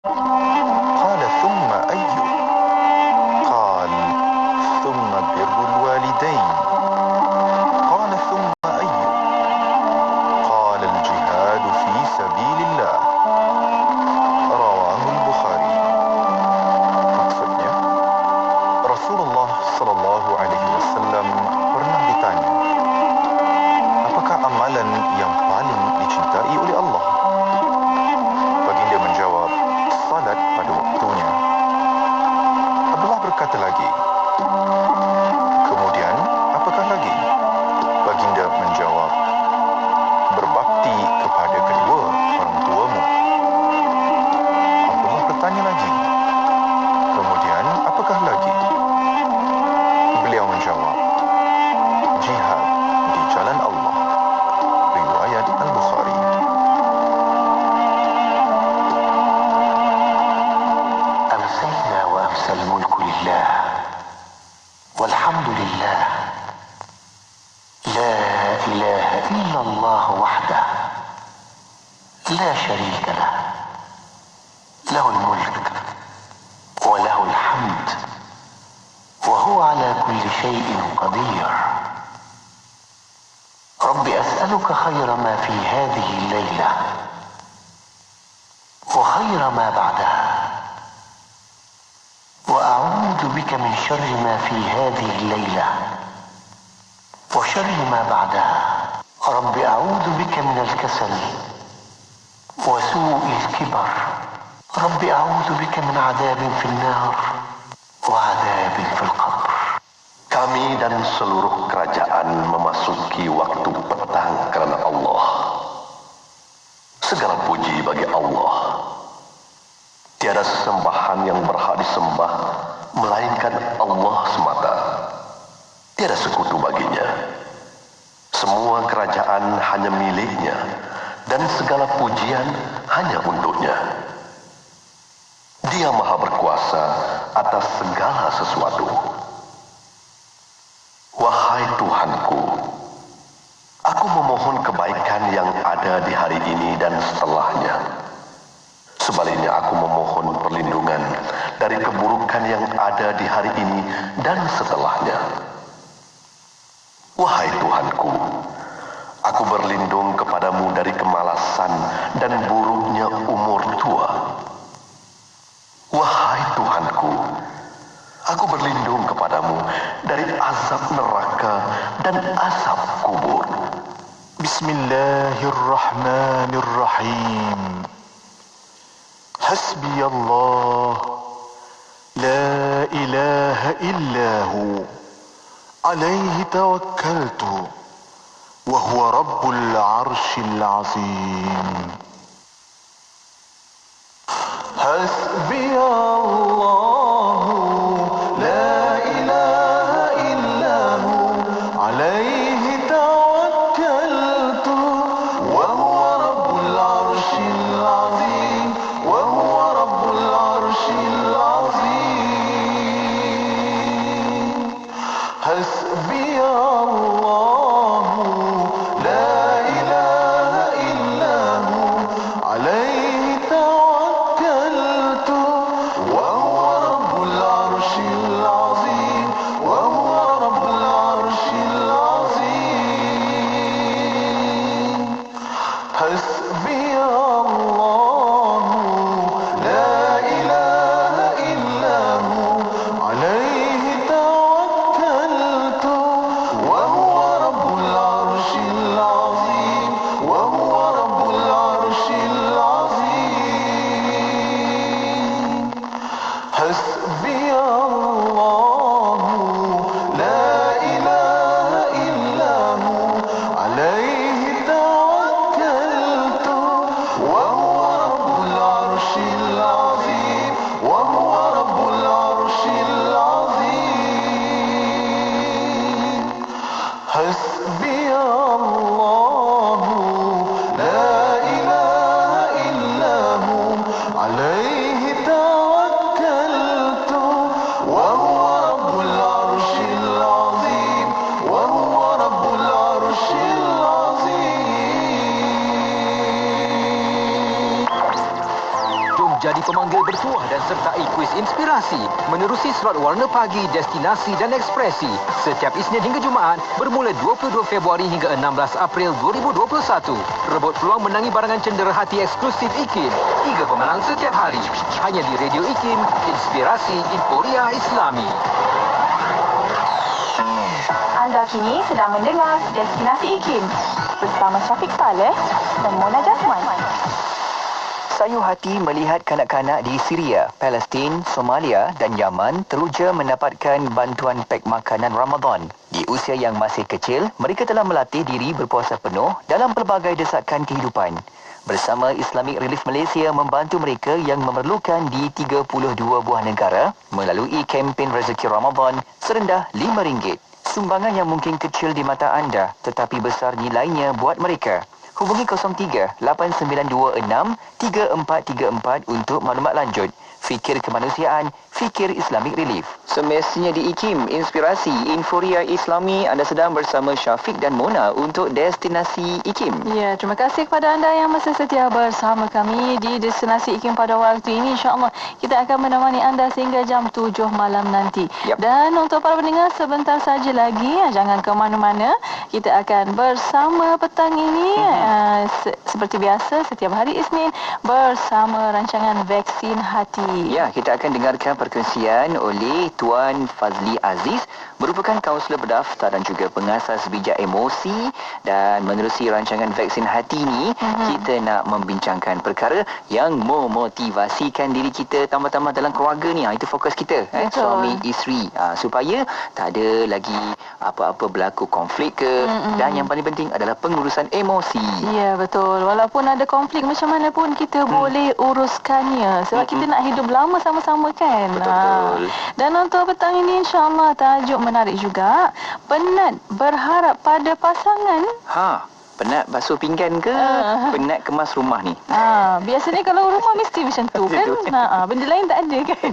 قال ثم أي؟ قال ثم بر الوالدين. قال ثم أي؟ قال الجهاد في سبيل الله. رواه البخاري. Maksudnya, Rasulullah sallallahu alaihi wasallam pernah ditanya, apakah amalan yang paling dicintai oleh Allah? Baginda menjawab, salat pada waktunya. Abdullah berkata lagi, kemudian apakah lagi? Baginda menjawab, berbakti kepada kedua orang tuamu. Abdullah bertanya lagi, kemudian apakah lagi? Beliau menjawab, jihad di jalan Allah. Riwayat Al-Bukhari. أمسينا وأمسى الملك لله والحمد لله لا إله إلا الله وحده لا شريك له له الملك وله الحمد وهو على كل شيء قدير. رب أسألك خير ما في هذه الليلة وخير ما بعدها وأعوذ بك من شر ما في هذه الليلة وشر ما بعدها. رب أعوذ بك من الكسل وسوء الكبر. رب أعوذ بك من عذاب في النار وعذاب في القبر. Kami dan seluruh kerajaan memasuki waktu petang kerana Allah. Segala puji bagi Allah. Tiada sesembahan yang berhak disembah melainkan Allah semata. Tiada sekutu baginya. Semua kerajaan hanya miliknya dan segala pujian hanya untuknya. Dia maha berkuasa atas segala sesuatu. Wahai Tuhanku, aku memohon kebaikan yang ada di hari ini dan setelahnya. Sebaliknya aku memohon perlindungan dari keburukan yang ada di hari ini dan setelahnya. Wahai Tuhanku, aku berlindung kepadamu dari kemalasan dan buruknya umur tua. Wahai Tuhanku, aku berlindung kepadamu dari azab neraka dan azab kubur. Bismillahirrahmanirrahim. Hasbi Allah, la ilaha illahu, alaihi tawakkaltu, wa huwa rabbul arshil azim. Hasbi Allah, la ilaha illahu, alaihi tawakkaltu, wa huwa rabbul arshil azim, wa huwa rabbul arshil azim. Hasbi Allah, la ilaha illahu, alaihi tawakkaltu, wa huwa rabbul arshil azim, wa huwa rabbul arshil azim. Hasbi Allah, la ilaha illahu, alaihi tawakkaltu, wa huwa rabbul arshil azim, wa huwa rabbul arshil azim. Hasbi Allah, la ilaha illahu, alaihi tawakkaltu, wa huwa rabbul arshil azim, wa huwa rabbul arshil azim. Hasbi Allah, la ilaha illahu, alaihi tawakkaltu, pemanggil bertuah dan sertai kuis inspirasi menerusi slot warna pagi, destinasi dan ekspresi setiap Isnin hingga Jumaat bermula 22 Februari hingga 16 April 2021. Rebut peluang menangi barangan cendera hati eksklusif IKIM. 3 pemenang setiap hari. Hanya di Radio IKIM, Inspirasi Inforia Islami. Anda kini sedang mendengar Destinasi IKIM bersama Syafiq Saleh dan Mona Jasman. Sayu hati melihat kanak-kanak di Syria, Palestin, Somalia dan Yaman teruja mendapatkan bantuan pek makanan Ramadan. Di usia yang masih kecil, mereka telah melatih diri berpuasa penuh dalam pelbagai desakan kehidupan. Bersama Islamic Relief Malaysia membantu mereka yang memerlukan di 32 buah negara melalui kempen Rezeki Ramadan serendah RM5. Sumbangan yang mungkin kecil di mata anda tetapi besar nilainya buat mereka. Hubungi 03 8926 3434 untuk maklumat lanjut. Fikir kemanusiaan, fikir Islamic Relief. Semestinya di IKIM, Inspirasi Inforia Islami, anda sedang bersama Syafiq dan Mona untuk Destinasi IKIM. Ya, terima kasih kepada anda yang masih setia bersama kami di Destinasi IKIM pada waktu ini. InsyaAllah kita akan menemani anda sehingga jam 7 malam nanti. Yap. Dan untuk para pendengar, sebentar saja lagi, jangan ke mana-mana. Kita akan bersama petang ini seperti biasa setiap hari Isnin bersama rancangan Vaksin Hati. Ya, kita akan dengarkan perkongsian oleh Tuan Fazli Aziz, merupakan kaunselor berdaftar dan juga pengasas bijak emosi, dan menerusi rancangan Vaksin Hati ini, kita nak membincangkan perkara yang memotivasikan diri kita tambah-tambah dalam keluarga ni. Itu fokus kita, suami isteri, supaya tak ada lagi apa-apa berlaku konflik ke, dan yang paling penting adalah pengurusan emosi. Ya, betul. Walaupun ada konflik macam mana pun kita boleh uruskannya sebab kita nak hidup lama sama-sama kan. Betul. Dan untuk petang ini insya-Allah tajuk menarik juga. Penat berharap pada pasangan. Penat basuh pinggan ke? Penat kemas rumah ni? Biasanya kalau rumah mesti macam tu kan. Benda lain tak ada kan.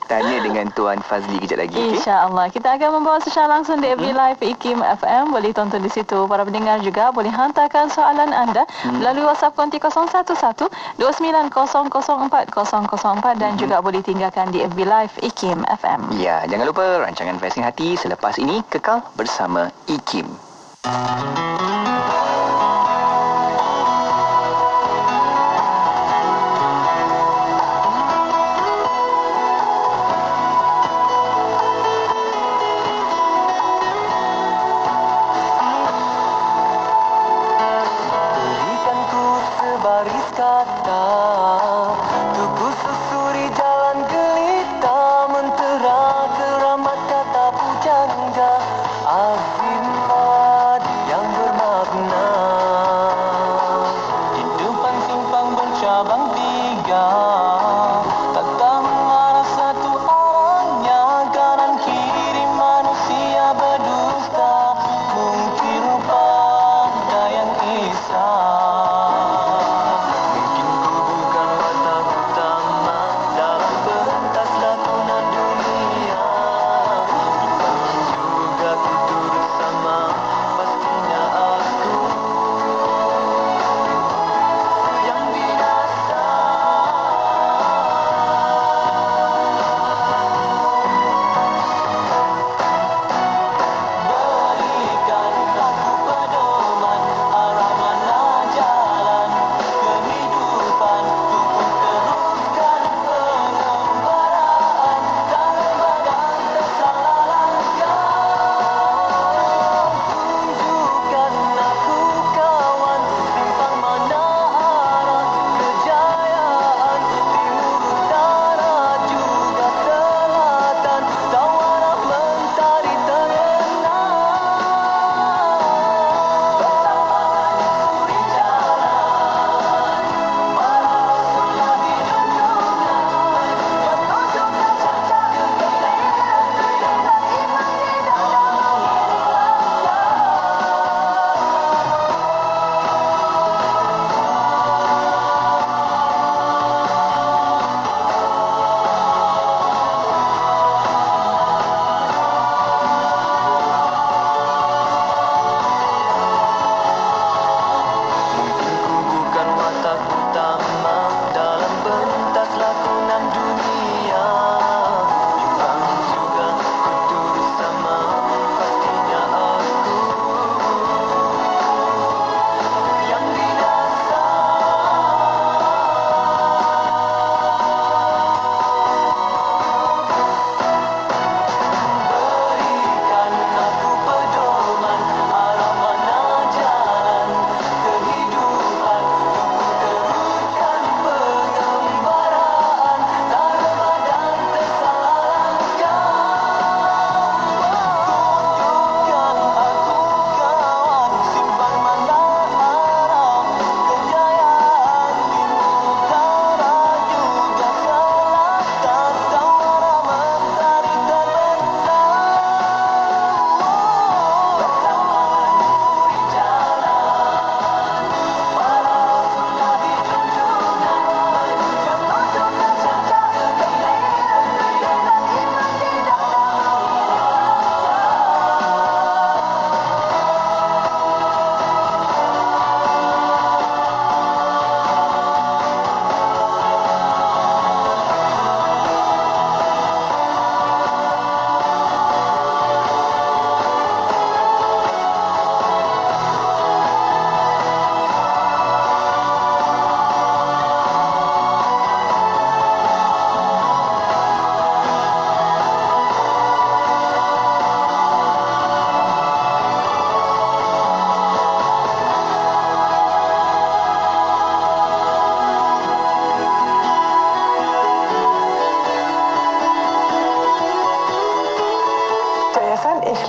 Tanya dengan Tuan Fazli kejap lagi. InsyaAllah. Kita akan membawa secara langsung di FB Live IKIM FM. Boleh tonton di situ. Para pendengar juga boleh hantarkan soalan anda melalui WhatsApp konti 011-29004004 dan juga boleh tinggalkan di FB Live IKIM FM. Ya, jangan lupa rancangan Vaksin Hati selepas ini kekal bersama IKIM. Azimad yang bermakna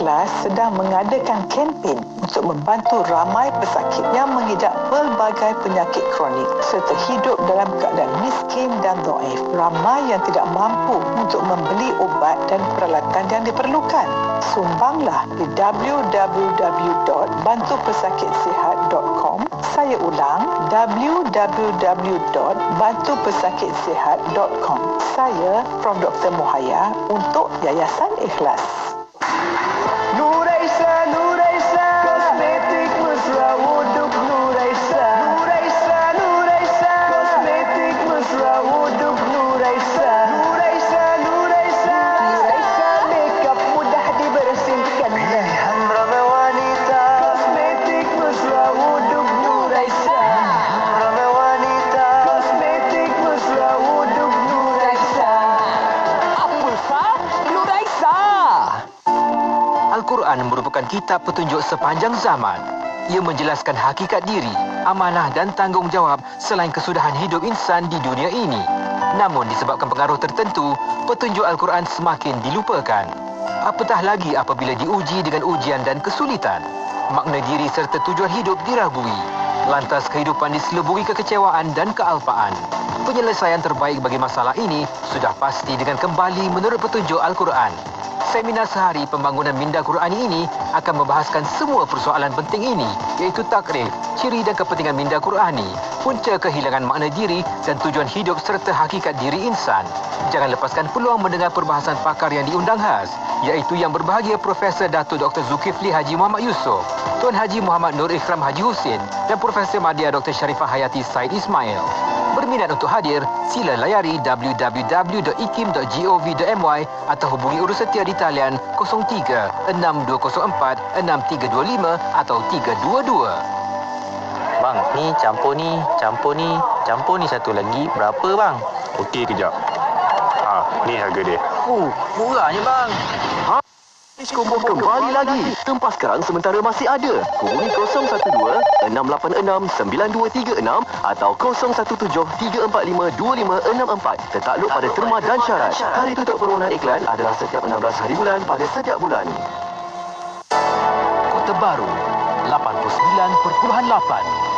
Ikhlas sedang mengadakan kempen untuk membantu ramai pesakit yang mengidap pelbagai penyakit kronik serta hidup dalam keadaan miskin dan dhaif. Ramai yang tidak mampu untuk membeli obat dan peralatan yang diperlukan. Sumbanglah di www.bantupesakitsehat.com. Saya ulang, www.bantupesakitsehat.com. Saya Prof. Dr. Muhaya untuk Yayasan Ikhlas. Nuraisa, Nuraisa, kosmetik mesra wuduk Nuraisa. Nuraisa, Nuraisa, kosmetik mesra wuduk Nuraisa. Nuraisa, Nuraisa, Nuraisa, makeup mudah dibersihkan. Pilihan ramai wanita, kosmetik mesra wuduk Nuraisa. Ramai wanita, kosmetik mesra wuduk Nuraisa. Apa Sah? Nuraisa. Al-Quran merupakan kitab petunjuk sepanjang zaman. Ia menjelaskan hakikat diri, amanah dan tanggungjawab selain kesudahan hidup insan di dunia ini. Namun disebabkan pengaruh tertentu, petunjuk Al-Quran semakin dilupakan. Apatah lagi apabila diuji dengan ujian dan kesulitan. Makna diri serta tujuan hidup dirabui. Lantas kehidupan diselubungi kekecewaan dan kealpaan. Penyelesaian terbaik bagi masalah ini sudah pasti dengan kembali menurut petunjuk Al-Quran. Seminar sehari pembangunan minda Qurani ini akan membahaskan semua persoalan penting ini, iaitu takrif, ciri dan kepentingan minda Qurani, punca kehilangan makna diri dan tujuan hidup serta hakikat diri insan. Jangan lepaskan peluang mendengar perbahasan pakar yang diundang khas, iaitu yang berbahagia Profesor Datuk Dr. Zulkifli Haji Muhammad Yusof, Tuan Haji Muhammad Nur Ikram Haji Husin dan Profesor Madya Dr. Sharifah Hayati Said Ismail. Berminat untuk hadir, sila layari www.ikim.gov.my atau hubungi urus setia di talian 03 6204 6325 atau 322. Bang, ni campur ni satu lagi berapa bang? Okey, kejap. Ni harga dia. Murahnya bang. Diskombol kembali lagi. Tempat sekarang sementara masih ada. Hubungi 012-686-9236 atau 0173452564. Tertakluk pada terma dan syarat. Hari tutup permohonan iklan adalah setiap 16 hari bulan pada setiap bulan. Kota Baru 89.8.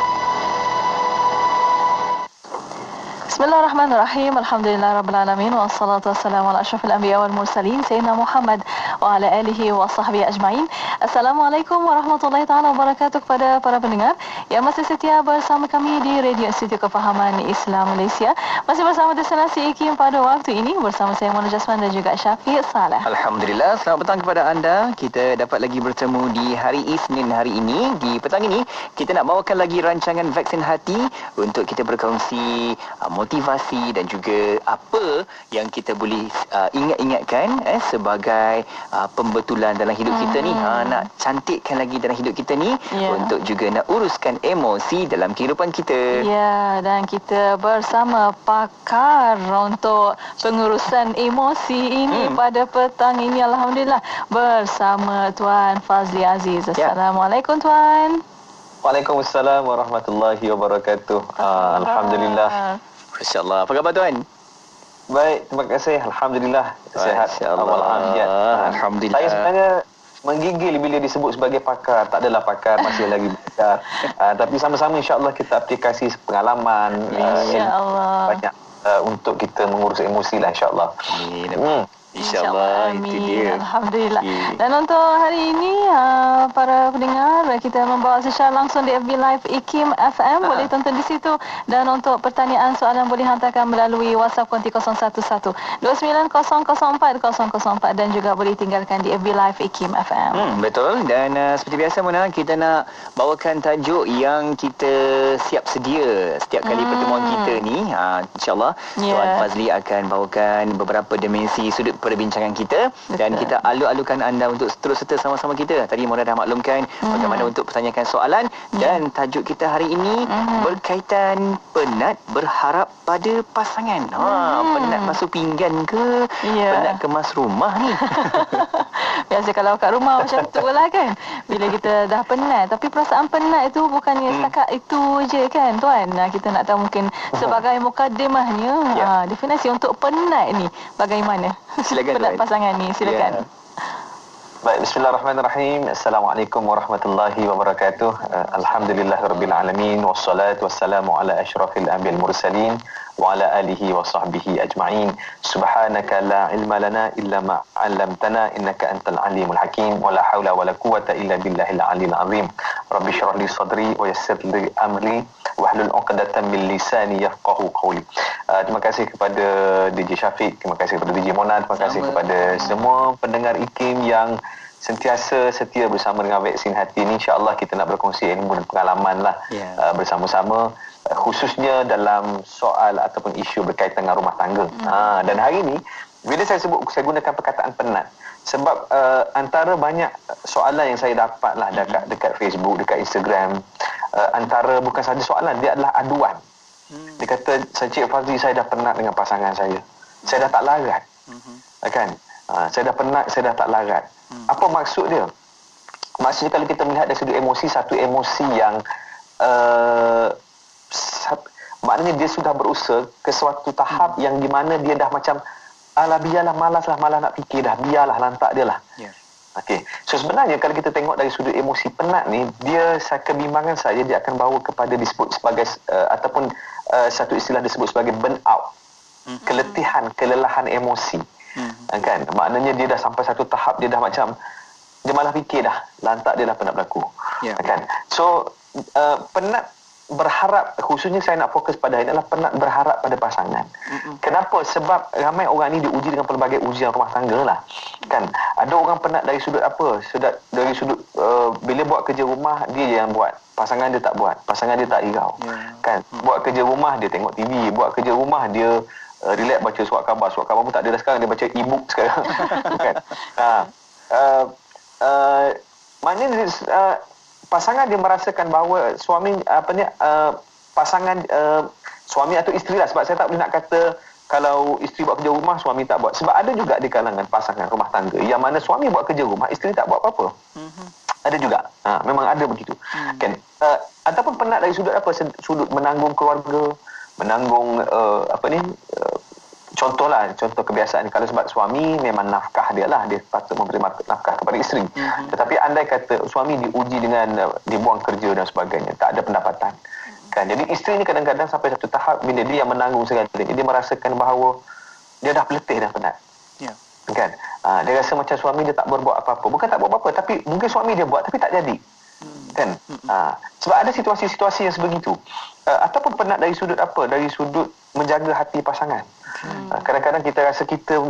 Bismillahirrahmanirrahim. Alhamdulillahirrabbilalamin. Wassalatu wassalamu ala asyrafil anbiya wal mursalin Sayyidina Muhammad wa ala alihi wa sahbihi ajma'in. Assalamualaikum warahmatullahi ta'ala wabarakatuh kepada para pendengar yang masih setia bersama kami di Radio Institut Kefahaman Islam Malaysia. Masih bersama destinasi IKIM pada waktu ini bersama saya Mona Jasman dan juga Syafiq Saleh. Alhamdulillah, selamat petang kepada anda. Kita dapat lagi bertemu di hari Isnin hari ini. Di petang ini, kita nak bawakan lagi rancangan vaksin hati untuk kita berkongsi motivasi dan juga apa yang kita boleh ingat-ingatkan sebagai pembetulan dalam hidup kita ni. Nak cantikkan lagi dalam hidup kita ni untuk juga nak uruskan emosi dalam kehidupan kita. Ya, dan kita bersama pakar untuk pengurusan emosi ini pada petang ini. Alhamdulillah bersama Tuan Fazli Aziz. Assalamualaikum Tuan. Waalaikumsalam warahmatullahi wabarakatuh. Alhamdulillah. Masya Allah. Apa khabar Tuan? Baik, terima kasih. Alhamdulillah. Sehat. Walafiat. Alhamdulillah. Saya sebenarnya menggigil bila disebut sebagai pakar. Tak adalah pakar, masih lagi belajar. Tapi sama-sama insya-Allah kita aplikasi pengalaman. Insya-Allah. Banyak untuk kita mengurus emosi lah insya-Allah. InsyaAllah, itu dia. Alhamdulillah. Dan untuk hari ini, para pendengar, kita membawa secara langsung di FB Live IKIM FM. Boleh tonton di situ. Dan untuk pertanyaan soalan boleh hantarkan melalui WhatsApp konti 017-29004004 dan juga boleh tinggalkan di FB Live IKIM FM. Betul. Dan seperti biasa Mona, kita nak bawakan tajuk yang kita siap sedia setiap kali pertemuan kita ni. InsyaAllah Tuan Fazli akan bawakan beberapa dimensi sudut perbincangan kita. Betul. Dan kita alu-alukan anda untuk terus serta sama-sama kita. Tadi Mona dah maklumkan bagaimana untuk pertanyakan soalan. Dan tajuk kita hari ini berkaitan penat berharap pada pasangan. Penat basuh pinggan ke? Penat kemas rumah ni? Biasa kalau kat rumah macam tu lah kan. Bila kita dah penat. Tapi perasaan penat itu bukannya setakat itu je kan Tuan. Kita nak tahu mungkin sebagai mukadimahnya definisi untuk penat ni bagaimana? Silakan penat Tuan. Pasangan ni, silakan. Baik, bismillahirrahmanirrahim. Assalamualaikum warahmatullahi wabarakatuh. Alhamdulillahirabbil alamin wassalatu wassalamu ala asyrafil anbiya'il mursalin wa ala alihi wa sahbihi ajma'in. Subhanaka la ilma lana illa ma 'allamtana innaka antal alimul hakim wa la haula wa la quwwata illa billahil aliyil azim. Rabbi shrah li sadri wa yassir li amri wahlul 'uqdatam min lisani yafqahu qawli. Terima kasih kepada DJ Syafiq, terima kasih kepada DJ Mona, terima kasih kepada semua pendengar IKIM yang sentiasa setia bersama dengan Vaksin Hati ini. InsyaAllah kita nak berkongsi ilmu dan pengalaman lah bersama-sama, khususnya dalam soal ataupun isu berkaitan dengan rumah tangga. Dan hari ini bila saya gunakan perkataan penat sebab antara banyak soalan yang saya dapat lah dekat Facebook, dekat Instagram, antara bukan sahaja soalan, dia adalah aduan. Dia kata, Cik Fazli, saya dah penat dengan pasangan saya. Saya dah tak larat. Kan? Saya dah penat, saya dah tak larat. Apa maksud dia? Maksudnya kalau kita melihat dari sudut emosi, satu emosi yang maknanya dia sudah berusaha ke suatu tahap yang di mana dia dah macam alah biarlah, malas nak fikir dah, biarlah, lantak dia lah. Okey. So sebenarnya kalau kita tengok dari sudut emosi penat ni, dia kebimbangan saya dia akan bawa kepada disebut sebagai ataupun satu istilah disebut sebagai burnout. Keletihan, kelelahan emosi. Kan? Maknanya dia dah sampai satu tahap dia dah macam dia malah fikir dah, lantak dia dah penat berlaku. Kan? So penat berharap, khususnya saya nak fokus pada ini adalah penat berharap pada pasangan. Kenapa? Sebab ramai orang ni diuji dengan pelbagai ujian rumah tangga lah. Kan? Ada orang penat dari sudut apa? Dari sudut bila buat kerja rumah dia je yang buat, pasangan dia tak buat, pasangan dia tak hirau. Kan? Buat kerja rumah dia tengok TV, buat kerja rumah dia relax baca surat khabar pun tak ada dah sekarang, dia baca e-book sekarang. Kan? Maknanya pasangan dia merasakan bahawa suami pasangan suami atau isteri lah, sebab saya tak boleh nak kata kalau isteri buat kerja rumah suami tak buat, sebab ada juga di kalangan pasangan rumah tangga yang mana suami buat kerja rumah, isteri tak buat apa-apa. Ada juga, memang ada begitu. Kan? Ataupun penat dari sudut apa? Sudut menanggung keluarga, menanggung contoh kebiasaan, kalau sebab suami memang nafkah dia lah, dia patut memberi nafkah kepada isteri. Tetapi andai kata suami diuji dengan dibuang kerja dan sebagainya, tak ada pendapatan. Kan? Jadi isteri ni kadang-kadang sampai satu tahap bila dia yang menanggung segalanya, dia merasakan bahawa dia dah peletih dan penat. Kan? Dia rasa macam suami dia tak berbuat apa-apa. Bukan tak buat apa-apa, tapi mungkin suami dia buat tapi tak jadi. Kan? Sebab ada situasi-situasi yang sebegitu. Ataupun penat dari sudut apa? Dari sudut menjaga hati pasangan. Kadang-kadang kita rasa kita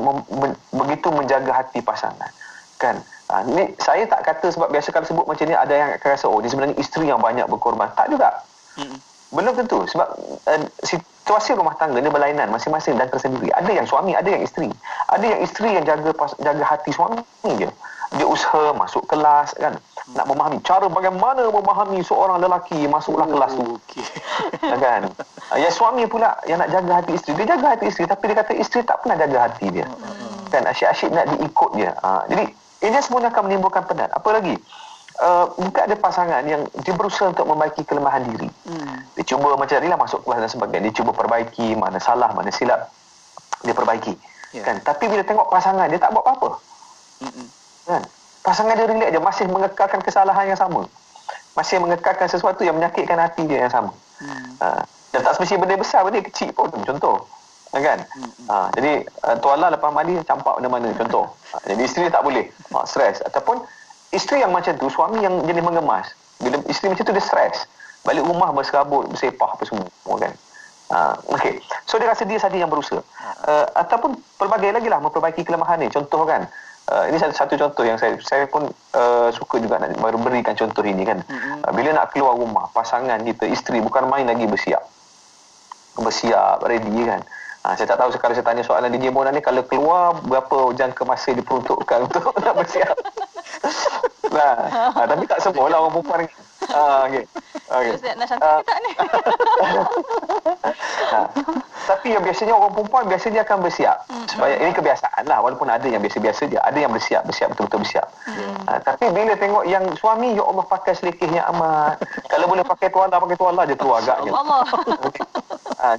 begitu menjaga hati pasangan. Kan? Ni saya tak kata, sebab biasa kalau sebut macam ni ada yang akan rasa oh, dia sebenarnya isteri yang banyak berkorban. Tak juga. Belum tentu. Sebab situasi rumah tangga ni berlainan masing-masing dan tersendiri. Ada yang suami, ada yang isteri. Ada yang isteri yang jaga hati suami dia. Dia usaha masuk kelas, kan? Nak memahami cara bagaimana memahami seorang lelaki, masuklah kelas tu. Kan? Ya, suami pula yang nak jaga hati isteri. Dia jaga hati isteri tapi dia kata isteri tak pernah jaga hati dia. Kan? Asyik-asyik nak diikut dia. Jadi ini semuanya akan menimbulkan penat. Apa lagi? Mungkin ada pasangan yang dia berusaha untuk membaiki kelemahan diri. Dia cuba macam ni lah, masuk kelas dan sebagainya. Dia cuba perbaiki, mana salah, mana silap, dia perbaiki. Kan? Tapi bila tengok pasangan dia tak buat apa-apa. Kan? Pasangan dia relax je, masih mengekalkan kesalahan yang sama, masih mengekalkan sesuatu yang menyakitkan hati dia yang sama. Dan tak semestinya benda besar, benda kecil pun, contoh. Kan? Jadi tuala lepas mandi campak mana-mana, contoh. Jadi isteri tak boleh, stres. Ataupun isteri yang macam tu, suami yang jenis mengemas, bila isteri macam tu dia stres, balik rumah berserabut, bersepah apa semua. Kan? Okay. So dia rasa dia saja yang berusaha. Ataupun pelbagai lagi lah memperbaiki kelemahan ni. Contoh kan, ini satu contoh yang saya pun suka juga nak berikan contoh ini kan. Bila nak keluar rumah, pasangan kita, isteri bukan main lagi bersiap, ready kan. Saya tak tahu kalau saya tanya soalan DJ Mona ni, kalau keluar berapa jangka masa diperuntukkan untuk nak bersiap. Tapi tak semualah orang perempuan ni. Okay. Nak cantik ke tak ni? Tapi yang biasanya orang perempuan biasanya akan bersiap. Supaya ini kebiasaan lah, walaupun ada yang biasa-biasa je, ada yang bersiap betul-betul bersiap. Tapi bila tengok yang suami, ya Allah, pakai selekehnya amat. Kalau boleh pakai tuala je keluar agaknya.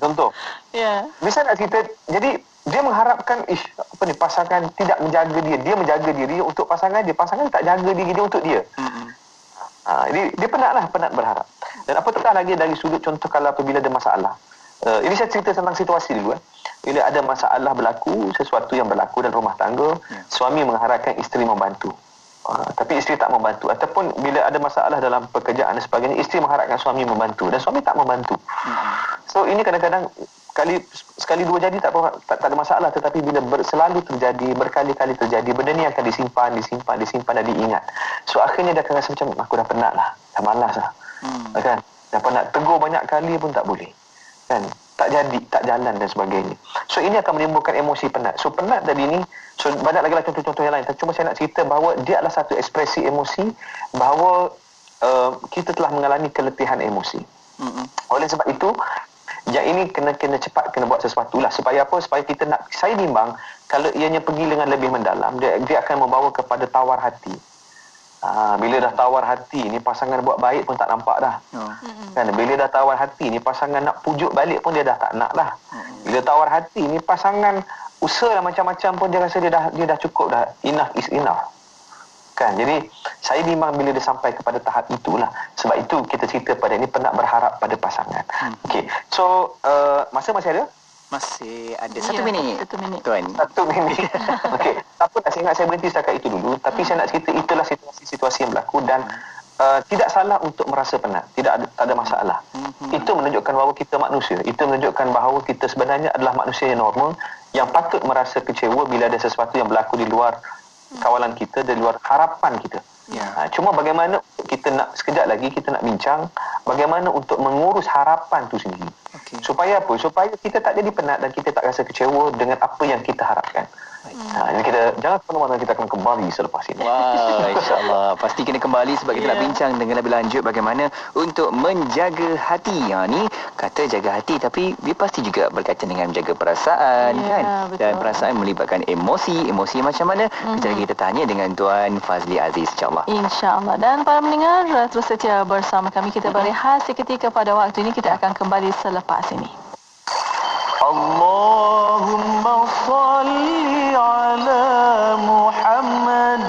Contoh. Misal nak cerita, jadi dia mengharapkan, apa pasangan tidak menjaga dia menjaga diri untuk pasangan dia tak jaga diri dia untuk dia. Dia penat berharap. Dan apatah lagi dari sudut contoh kalau apabila ada masalah. Ini saya cerita tentang situasi dulu. Bila ada masalah berlaku, sesuatu yang berlaku dalam rumah tangga, suami mengharapkan isteri membantu. Tapi isteri tak membantu. Ataupun bila ada masalah dalam pekerjaan dan sebagainya, isteri mengharapkan suami membantu dan suami tak membantu. So ini kadang-kadang sekali dua jadi tak ada masalah, tetapi bila selalu terjadi, berkali-kali terjadi, benda ni akan disimpan dan diingat. So akhirnya dia akan rasa macam aku dah penat lah, dah malas lah. Kan? Dah penat, tegur banyak kali pun tak boleh. Kan? Tak jadi, tak jalan dan sebagainya. So ini akan menimbulkan emosi penat. So penat tadi ni, so banyak lagi contoh-contoh yang lain. Cuma saya nak cerita bahawa dia adalah satu ekspresi emosi, bahawa kita telah mengalami keletihan emosi. Oleh sebab itu, yang ini kena cepat kena buat sesuatu lah. Supaya apa? Supaya kita nak, saya bimbang kalau ianya pergi dengan lebih mendalam, dia akan membawa kepada tawar hati. Bila dah tawar hati ni, pasangan buat baik pun tak nampak dah. Kan? Bila dah tawar hati ni, pasangan nak pujuk balik pun dia dah tak nak dah. Bila tawar hati ni, pasangan usaha lah macam-macam pun dia rasa dia dah cukup dah. Enough is enough. Kan? Jadi saya bimbang bila dia sampai kepada tahap itulah. Sebab itu kita cerita pada ini penat berharap pada pasangan. Okey. So masa masih ada? Masih ada 1 minit. 1 minit. Tuan. 1 minit. Okey. Tak apa, saya ingat saya berhenti setakat itu dulu. Tapi saya nak cerita itulah situasi yang berlaku dan tidak salah untuk merasa penat. Tak ada masalah. Itu menunjukkan bahawa kita manusia. Itu menunjukkan bahawa kita sebenarnya adalah manusia yang normal yang patut merasa kecewa bila ada sesuatu yang berlaku di luar kawalan kita, di luar harapan kita. Cuma bagaimana kita nak, sekejap lagi kita nak bincang bagaimana untuk mengurus harapan tu sendiri. Supaya apa? Supaya kita tak jadi penat dan kita tak rasa kecewa dengan apa yang kita harapkan. Jadi kita jangan ke mana-mana, kita akan kembali selepas ini. Wah, insya-Allah pasti kena kembali sebab kita nak bincang dengan lebih lanjut bagaimana untuk menjaga hati. Ni kata jaga hati tapi dia pasti juga berkaitan dengan menjaga perasaan kan. Betul. Dan perasaan melibatkan emosi macam mana? Kejap lagi kita tanya dengan Tuan Fazli Aziz insya-Allah. InsyaAllah. Dan para mendengar terus setia bersama kami. Kita berehat seketika pada waktu ini. Kita akan kembali selepas ini. Allahumma salli ala Muhammad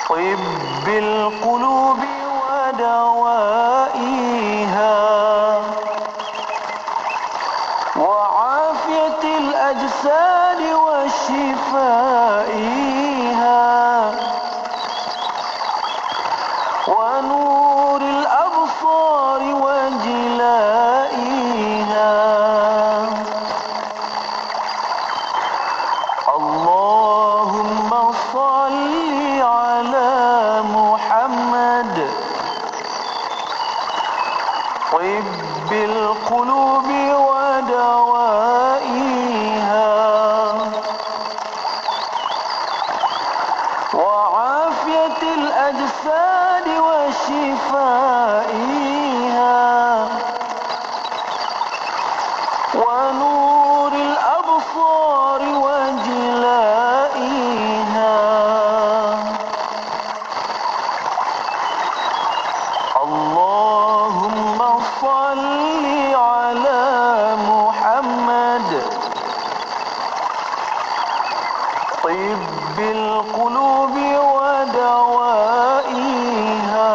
Tibbil qulubi wa dawaiha wa afiyatil ajsadi wa shifaiha wa nuril absari wa jilaiha. Allahumma salli ala Muhammad Tibbil qulubi wa dawaiha wa afiyatil ajsadi wa shifaiha wa nuril absari wa jilaiha. Allahumma salli ala Muhammad Tibbil qulubi wa dawaiha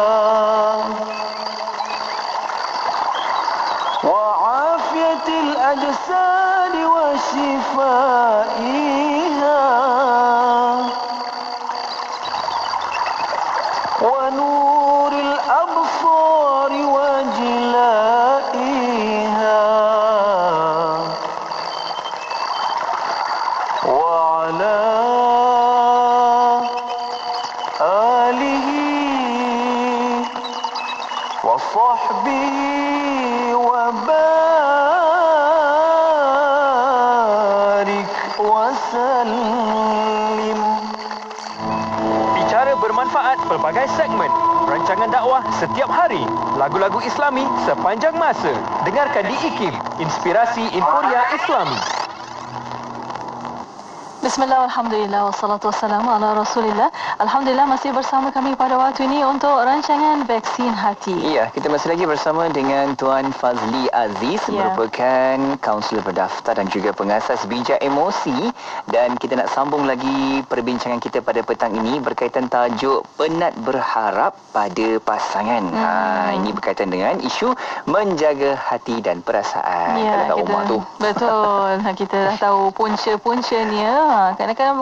wa afiyatil ajsadi wa shifaiha wa nuril absari wa jilaiha wa ala alihi wa sahbihi wa barik wa sallim. Bicara bermanfaat pelbagai segmen, rancangan dakwah setiap hari, lagu-lagu Islami sepanjang masa. Dengarkan di IKIM, Inspirasi Inforia Islami. Bismillah, alhamdulillah, wassalatu wassalamu ala rasulillah. Alhamdulillah masih bersama kami pada waktu ini untuk rancangan Vaksin Hati. Ya, kita masih lagi bersama dengan Tuan Fazli Aziz, merupakan kaunselor berdaftar dan juga pengasas bijak emosi, dan kita nak sambung lagi perbincangan kita pada petang ini berkaitan tajuk penat berharap pada pasangan. Ini berkaitan dengan isu menjaga hati dan perasaan. Ya, Kalau rumah tu. Betul. Kita dah tahu punca-puncanya. Kadang-kadang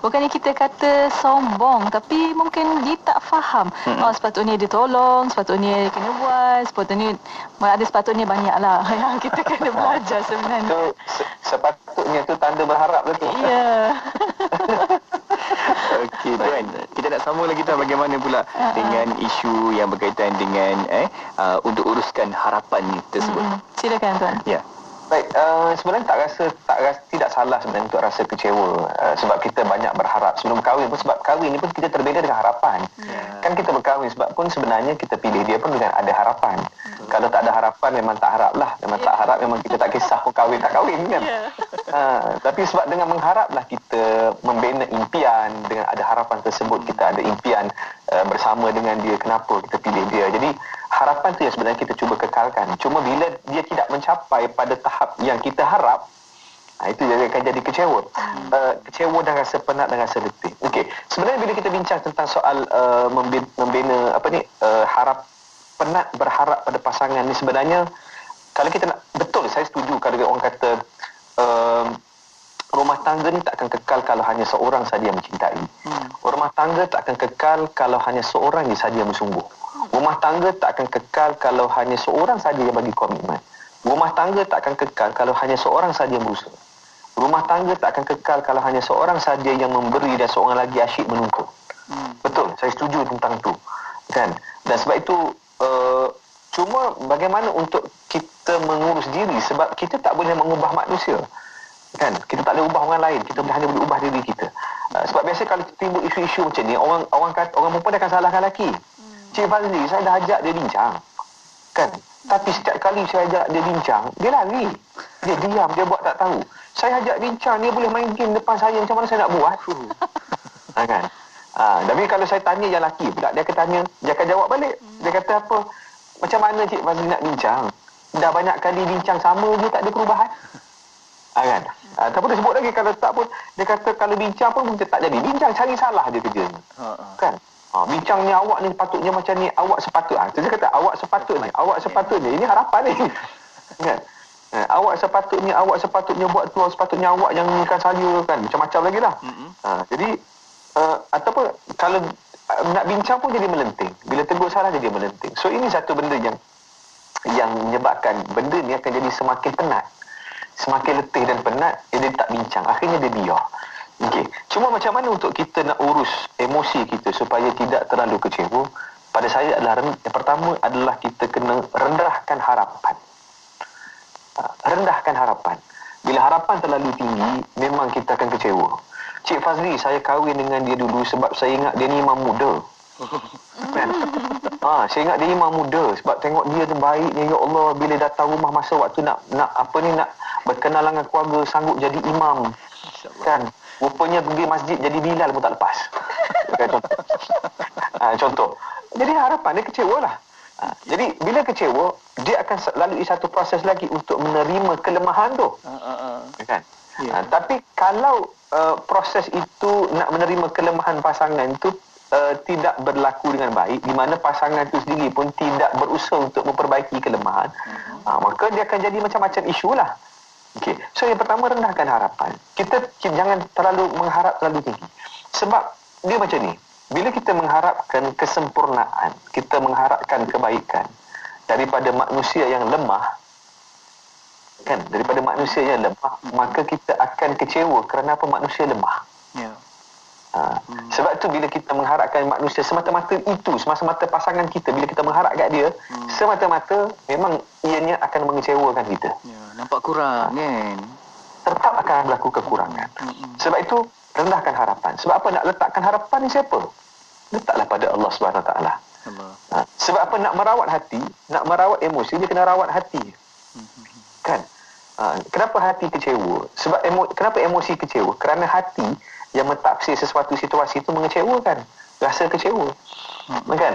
bukannya kita kata sombong, tapi mungkin dia tak faham. Sepatutnya ditolong, sepatutnya kena buat, sepatutnya banyaklah yang kita kena belajar sebenarnya. Itu sepatutnya tu tanda berharap lah tu. Ya. Okey, Tuan. Kita nak sambung lagi Tuan, bagaimana pula dengan isu yang berkaitan dengan untuk uruskan harapan tersebut. Silakan Tuan. Ya. Baik, sebenarnya tidak salah sebenarnya untuk rasa kecewa sebab kita banyak berharap sebelum kahwin pun, sebab kahwin ni pun kita terbeza dengan harapan. Kan kita berkahwin sebab pun sebenarnya kita pilih dia pun dengan ada harapan. Kalau tak ada harapan memang tak harap lah, memang tak harap, memang kita tak kisah pun kahwin tak kahwin kan. Tapi sebab dengan mengharaplah kita membina impian, dengan ada harapan tersebut kita ada impian bersama dengan dia, kenapa kita pilih dia. Jadi harapan tu yang sebenarnya kita cuba kekalkan. Cuma bila dia tidak mencapai pada tahap yang kita harap, itu dia akan jadi kecewa. Kecewa dan rasa penat dan rasa letih. Okey, sebenarnya bila kita bincang tentang soal membina penat berharap pada pasangan ni, sebenarnya kalau kita nak, betul saya setuju kalau orang kata rumah tangga ni tak akan kekal kalau hanya seorang saja yang mencintai. Rumah tangga tak akan kekal kalau hanya seorang saja yang bersungguh. Rumah tangga tak akan kekal kalau hanya seorang saja yang bagi komitmen. Rumah tangga tak akan kekal kalau hanya seorang saja yang berusaha. Rumah tangga tak akan kekal kalau hanya seorang saja yang memberi dan seorang lagi asyik menuntut. Betul, saya setuju tentang tu. Kan? Dan sebab itu cuma bagaimana untuk kita mengurus diri, sebab kita tak boleh mengubah manusia. Kan? Kita tak boleh ubah orang lain, kita hanya boleh ubah diri kita. Sebab biasa kalau timbul isu-isu macam ni, orang perempuan akan salahkan lelaki. Cik Fazli, saya dah ajak dia bincang. Kan? Tapi setiap kali saya ajak dia bincang, dia lari. Dia diam, dia buat tak tahu. Saya ajak bincang, dia boleh main game depan saya, macam mana saya nak buat? Kan? Tapi kalau saya tanya yang lelaki pula, dia akan tanya, dia akan jawab balik. Dia kata apa? Macam mana Cik Fazli nak bincang? Dah banyak kali bincang sama je, tak ada perubahan. Kan? Tak boleh sebut lagi kalau tak pun. Dia kata kalau bincang pun kita tak jadi. Bincang cari salah dia kerja. Kan? Bincang ni awak ni patutnya macam ni, awak sepatutnya. Dia kata awak sepatutnya. Ini harapan ni. Kan? Awak sepatutnya buat tu, sepatutnya awak yang kan saya kan. Macam-macam lagi lah. Jadi ataupun kalau nak bincang pun jadi melenting. Bila tegur salah dia melenting. So ini satu benda yang menyebabkan benda ni akan jadi semakin penat. Semakin letih dan penat, dia tak bincang. Akhirnya dia biar. Okey. Cuma macam mana untuk kita nak urus emosi kita supaya tidak terlalu kecewa? Pada saya adalah yang pertama adalah kita kena rendahkan harapan. Rendahkan harapan. Bila harapan terlalu tinggi, memang kita akan kecewa. Cik Fazli, saya kahwin dengan dia dulu sebab saya ingat dia ni imam muda. Kan? Saya ingat dia imam muda sebab tengok dia tu baiknya, ya Allah, bila datang rumah masa waktu nak berkenalan dengan keluarga sanggup jadi imam. Kan? Rupanya pergi masjid jadi Bilal pun tak lepas. Contoh. Jadi harapan dia kecewa lah. Jadi bila kecewa, dia akan lalui satu proses lagi untuk menerima kelemahan tu. Kan? Tapi kalau proses itu nak menerima kelemahan pasangan tu tidak berlaku dengan baik, di mana pasangan itu sendiri pun tidak berusaha untuk memperbaiki kelemahan, maka dia akan jadi macam-macam isu lah. Okay. So yang pertama, rendahkan harapan. Kita jangan terlalu mengharap terlalu tinggi. Sebab dia macam ni, bila kita mengharapkan kesempurnaan, kita mengharapkan kebaikan daripada manusia yang lemah, kan, daripada manusia yang lemah, maka kita akan kecewa kerana apa? Manusia lemah. Sebab tu bila kita mengharapkan manusia semata-mata itu, semata-mata pasangan kita, bila kita mengharap kat dia semata-mata, memang ianya akan mengecewakan kita. Nampak kurang kan? Tetap akan berlaku kekurangan. Sebab itu rendahkan harapan. Sebab apa? Nak letakkan harapan ni siapa? Letaklah pada Allah SWT. Sebab apa? Nak merawat hati, nak merawat emosi, dia kena rawat hati. Kan? Kenapa hati kecewa? Sebab kenapa emosi kecewa? Kerana hati yang mentafsir sesuatu situasi itu mengecewakan. Rasa kecewa. Kan?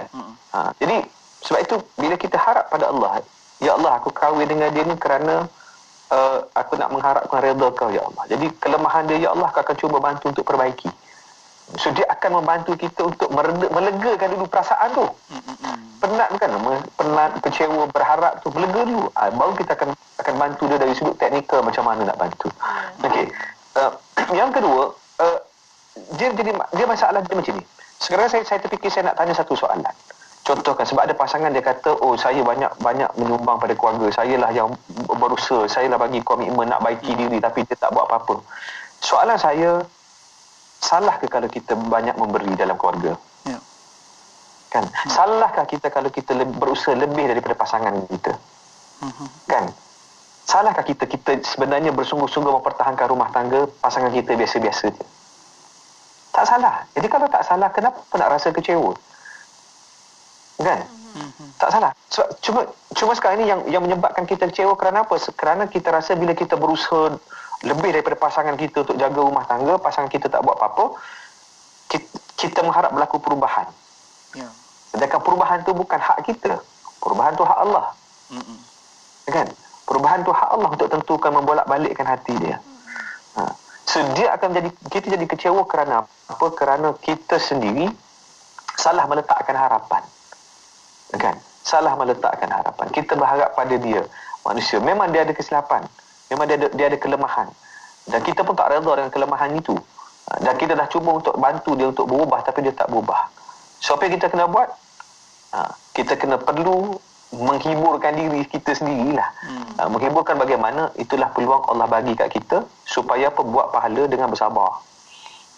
Jadi sebab itu bila kita harap pada Allah, ya Allah, aku kahwin dengan dia ni kerana aku nak mengharapkan redha kau, ya Allah. Jadi kelemahan dia, ya Allah, kau akan cuba bantu untuk perbaiki. So dia akan membantu kita untuk melegakan dulu perasaan tu. Penat kan? Penat, kecewa, berharap tu melega dulu. Baru kita akan bantu dia dari sudut teknikal macam mana nak bantu. Okey. Yang kedua, dia masalah dia macam ni. Sekarang saya terfikir saya nak tanya satu soalan. Contohkan sebab ada pasangan dia kata, oh saya banyak menyumbang pada keluarga, saya lah yang berusaha, saya lah bagi komitmen nak baiki diri tapi dia tak buat apa-apa. Soalan saya, salah ke kalau kita banyak memberi dalam keluarga? Ya. Kan? Salahkah kita kalau kita berusaha lebih daripada pasangan kita? Kan? Salahkah kita sebenarnya bersungguh-sungguh mempertahankan rumah tangga, pasangan kita biasa-biasa je? Tak salah. Jadi kalau tak salah, kenapa nak rasa kecewa? Kan? Tak salah. Cuma sekarang ni yang menyebabkan kita kecewa kerana apa? Kerana kita rasa bila kita berusaha lebih daripada pasangan kita untuk jaga rumah tangga, pasangan kita tak buat apa-apa, kita mengharap berlaku perubahan. Ya. Sedangkan perubahan tu bukan hak kita. Perubahan tu hak Allah. Kan? Perubahan tu hak Allah untuk tentukan membolak-balikkan hati dia. So dia akan kita jadi kecewa kerana apa? Kerana kita sendiri salah meletakkan harapan. Kan? Salah meletakkan harapan. Kita berharap pada dia, manusia. Memang dia ada kesilapan. Memang dia ada kelemahan. Dan kita pun tak redha dengan kelemahan itu. Dan kita dah cuba untuk bantu dia untuk berubah, tapi dia tak berubah. So apa yang kita kena buat? Kita kena perlu menghiburkan diri kita sendirilah. Menghiburkan bagaimana, itulah peluang Allah bagi kat kita supaya apa? Buat pahala dengan bersabar.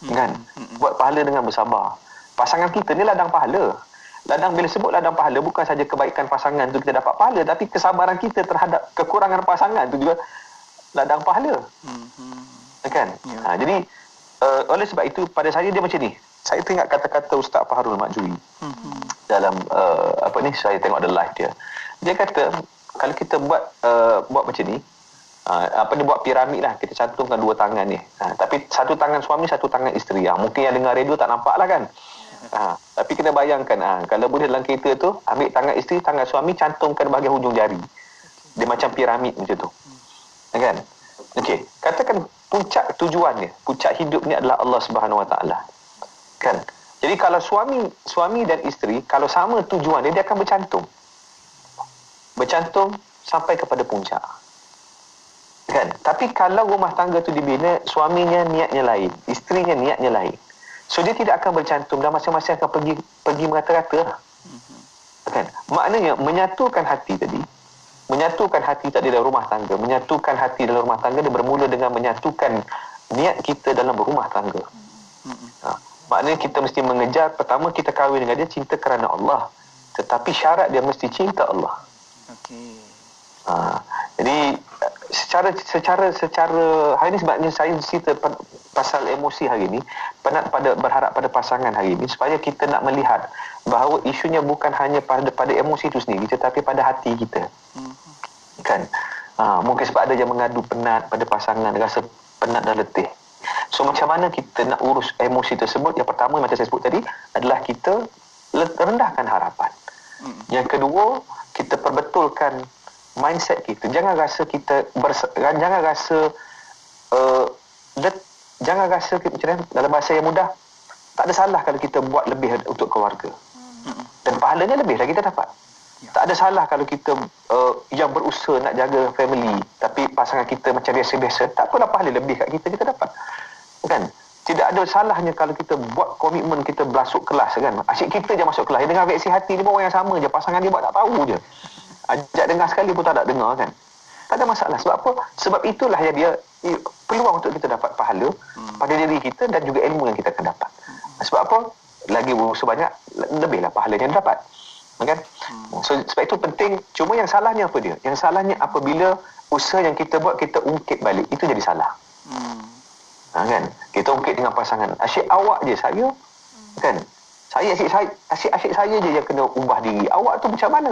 Kan? Buat pahala dengan bersabar. Pasangan kita ni ladang pahala. Bila sebut ladang pahala, bukan saja kebaikan pasangan tu kita dapat pahala, tapi kesabaran kita terhadap kekurangan pasangan tu juga ladang pahala. Kan? Jadi oleh sebab itu pada saya dia macam ni. Saya teringat kata-kata Ustaz Fahrul Majui dalam saya tengok ada live dia. Dia kata kalau kita buat macam ni, buat piramid lah, kita cantumkan dua tangan ni. Tapi satu tangan suami, satu tangan isteri. Mungkin yang dengar radio tak nampak lah kan. Tapi kita bayangkan kalau boleh dalam kereta tu, ambil tangan isteri, tangan suami, cantumkan bahagian hujung jari. Dia macam piramid macam tu. Kan? Okey, katakan puncak tujuannya, puncak hidup ni adalah Allah Subhanahu Wa Taala. Kan? Jadi kalau suami dan isteri kalau sama tujuan dia akan bercantum sampai kepada puncak. Kan? Tapi kalau rumah tangga tu dibina, suaminya niatnya lain, isterinya niatnya lain. So dia tidak akan bercantum dan masing-masing akan pergi merata-rata. Kan? Maknanya menyatukan hati tadi dalam rumah tangga, menyatukan hati dalam rumah tangga dia bermula dengan menyatukan niat kita dalam berumah tangga. Maknanya kita mesti mengejar, pertama kita kahwin dengan dia cinta kerana Allah, tetapi syarat dia mesti cinta Allah. Okey. Jadi secara hari ini sebabnya saya cerita pasal emosi hari ini, berharap pada pasangan hari ini supaya kita nak melihat bahawa isunya bukan hanya pada emosi itu sendiri, tetapi pada hati kita. Kan? Mungkin sebab ada yang mengadu penat pada pasangan, rasa penat dan letih. So macam mana kita nak urus emosi tersebut? Yang pertama macam saya sebut tadi adalah kita rendahkan harapan. Yang kedua, kita perbetulkan mindset kita. Jangan rasa dalam bahasa yang mudah, tak ada salah kalau kita buat lebih untuk keluarga. Dan pahalanya lebih lagi kita dapat. Tak ada salah kalau kita yang berusaha nak jaga family, tapi pasangan kita macam biasa-biasa, tak apalah, pahala lebih kat kita dapat. Kan? Tidak ada salahnya kalau kita buat komitmen kita masuk kelas kan. Asyik kita je masuk kelas. Dia dengar veksi hati ni orang yang sama je. Pasangan dia buat tak tahu je. Ajak dengar sekali pun tak nak dengar kan. Tak ada masalah. Sebab apa? Sebab itulah yang dia peluang untuk kita dapat pahala pada diri kita dan juga ilmu yang kita akan dapat. Sebab apa? Lagi berusaha banyak, lebihlah pahala yang dapat. Kan? So, sebab itu penting. Cuma yang salahnya apa dia? Yang salahnya apabila usaha yang kita buat kita ungkit balik. Itu jadi salah. Kan? Kita ungkit dengan pasangan. Asyik awak je saya. Kan? Asyik saya je yang kena ubah diri. Awak tu macam mana?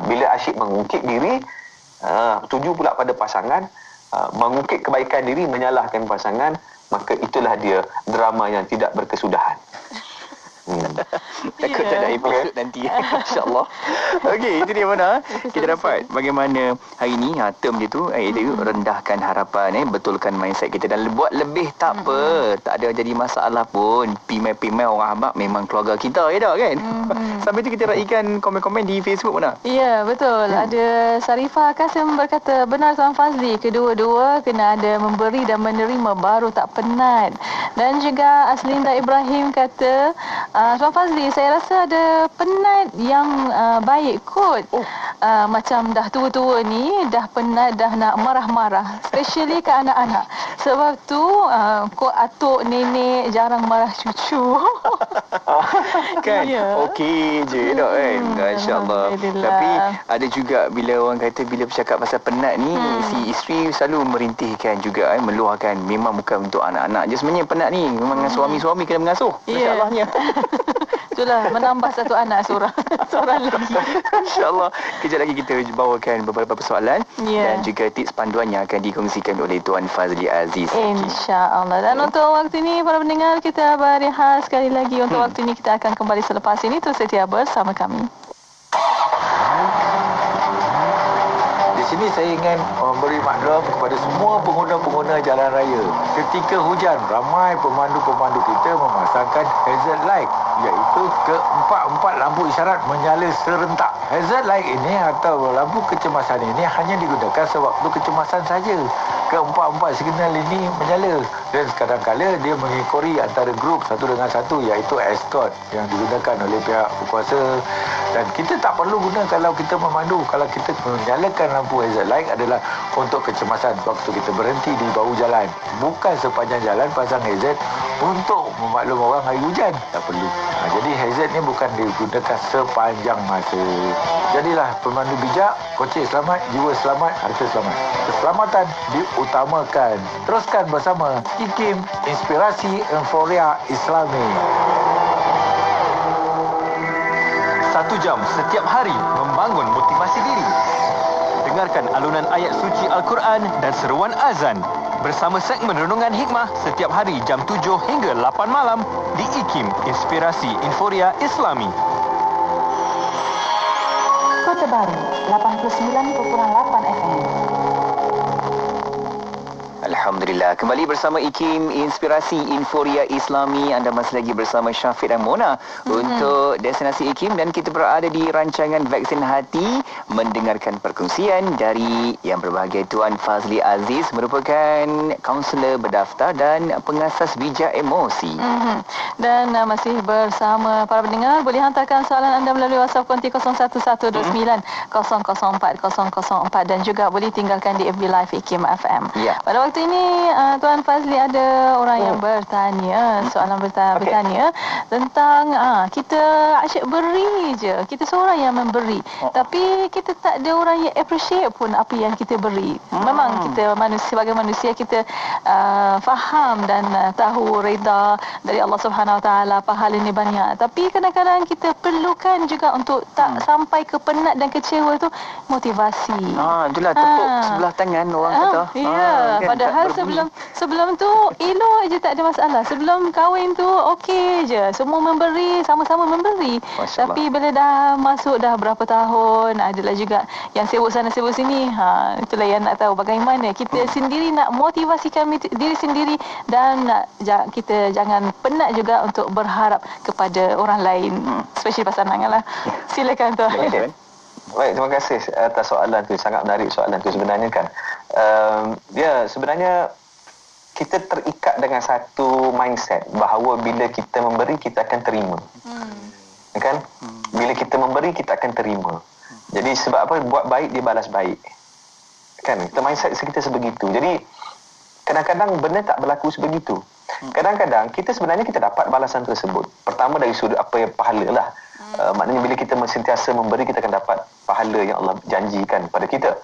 Bila asyik mengungkit diri, tuju pula pada pasangan, mengungkit kebaikan diri, menyalahkan pasangan, maka itulah dia drama yang tidak berkesudahan. Takut tak ada episod nanti. InsyaAllah. Okey, itu dia mana. Kita dapat bagaimana hari ni term dia tu iaitu rendahkan harapan, betulkan mindset kita dan buat lebih tak apa. Tak ada jadi masalah pun. Pimai-pimai orang Ahmad memang keluarga kita dah kan. Sampai tu kita raikan komen-komen di Facebook mana. Ya, betul. Ada Sarifah Kasim berkata, benar Tuan Fazli, kedua-dua kena ada memberi dan menerima baru tak penat. Dan juga Aslinda Ibrahim kata, Tuan Fazli, saya rasa ada penat yang baik kot. Macam dah tua-tua ni, dah penat, dah nak marah-marah. Especially ke anak-anak. Sebab tu, kok atuk nenek jarang marah cucu. Kan? Ya. Okey je tak kan? InsyaAllah. Tapi ada juga bila orang kata bila bercakap pasal penat ni, si isteri selalu merintihkan juga, meluahkan. Memang bukan untuk anak-anak je sebenarnya penat ni. Memang suami-suami kena mengasuh. InsyaAllahnya. Itulah, menambah satu anak seorang lagi. InsyaAllah. Kejap lagi kita bawakan beberapa persoalan dan juga tips panduan yang akan dikongsikan oleh Tuan Fazli Aziz. InsyaAllah. Dan untuk waktu ini, para pendengar, kita berehat sekali lagi. Untuk waktu ini, kita akan kembali selepas ini. Terus setia bersama kami. Di sini saya ingin memberi maklum kepada semua pengguna-pengguna jalan raya. Ketika hujan, ramai pemandu-pemandu kita memasangkan hazard light, iaitu keempat-empat lampu isyarat menyala serentak. Hazard light ini atau lampu kecemasan ini hanya digunakan sewaktu kecemasan saja. Keempat-empat signal ini menyala dan kadang-kala dia mengikori antara grup satu dengan satu, iaitu escort yang digunakan oleh pihak berkuasa. Dan kita tak perlu guna kalau kita memandu. Kalau kita menyalakan lampu hazard light adalah untuk kecemasan waktu kita berhenti di bahu jalan. Bukan sepanjang jalan pasang hazard untuk memaklum orang hari hujan. Tak perlu. Jadi hazard ni bukan digunakan sepanjang masa. Jadilah pemandu bijak, kocek selamat, jiwa selamat, harta selamat. Keselamatan diutamakan. Teruskan bersama IKIM, Inspirasi Euforia Islami. 1 jam setiap hari membangun motivasi diri. Dengarkan alunan ayat suci Al-Quran dan seruan azan bersama segmen Renungan Hikmah setiap hari jam 7 hingga 8 malam di IKIM, Inspirasi Euforia Islami. Kota Baru 89.8 FM. Alhamdulillah. Kembali bersama IKIM, Inspirasi Euforia Islami. Anda masih lagi bersama Syafiq dan Mona untuk Destinasi IKIM dan kita berada di rancangan Vaksin Hati mendengarkan perkongsian dari yang berbahagia Tuan Fazli Aziz, merupakan kaunselor berdaftar dan pengasas bijak emosi. Dan masih bersama para pendengar, boleh hantarkan soalan anda melalui WhatsApp konti 01129004 dan juga boleh tinggalkan di FB Live IKIM FM. Pada waktu ini Tuan Fazli ada orang yang bertanya, soalan bertanya tentang kita asyik beri je, kita seorang yang memberi, tapi kita tak ada orang yang appreciate pun apa yang kita beri. Memang kita sebagai manusia kita faham dan tahu reda dari Allah Subhanahu Wa Taala, pahala ni banyak, tapi kadang-kadang kita perlukan juga untuk tak sampai ke penat dan kecewa tu motivasi. Itulah tepuk sebelah tangan orang kata. Kan? Padahal sebelum tu elok je, tak ada masalah. Sebelum kahwin tu okey je, semua memberi, sama-sama memberi. Tapi bila dah masuk dah berapa tahun, adalah juga yang sibuk sana sibuk sini. Itulah yang nak tahu bagaimana kita sendiri nak motivasikan diri sendiri dan kita jangan penat juga untuk berharap kepada orang lain, especially pasangan lah. Silakan Tuan. Baik, terima kasih atas soalan tu. Sangat menarik soalan tu sebenarnya kan. Sebenarnya kita terikat dengan satu mindset bahawa bila kita memberi kita akan terima. Kan? Bila kita memberi kita akan terima. Jadi sebab apa? Buat baik dia balas baik. Kan? Kita mindset kita sebegitu. Jadi kadang-kadang benda tak berlaku sebegitu. Kadang-kadang kita sebenarnya kita dapat balasan tersebut. Pertama dari sudut apa yang pahala lah. Maknanya bila kita sentiasa memberi kita akan dapat pahala yang Allah janjikan pada kita.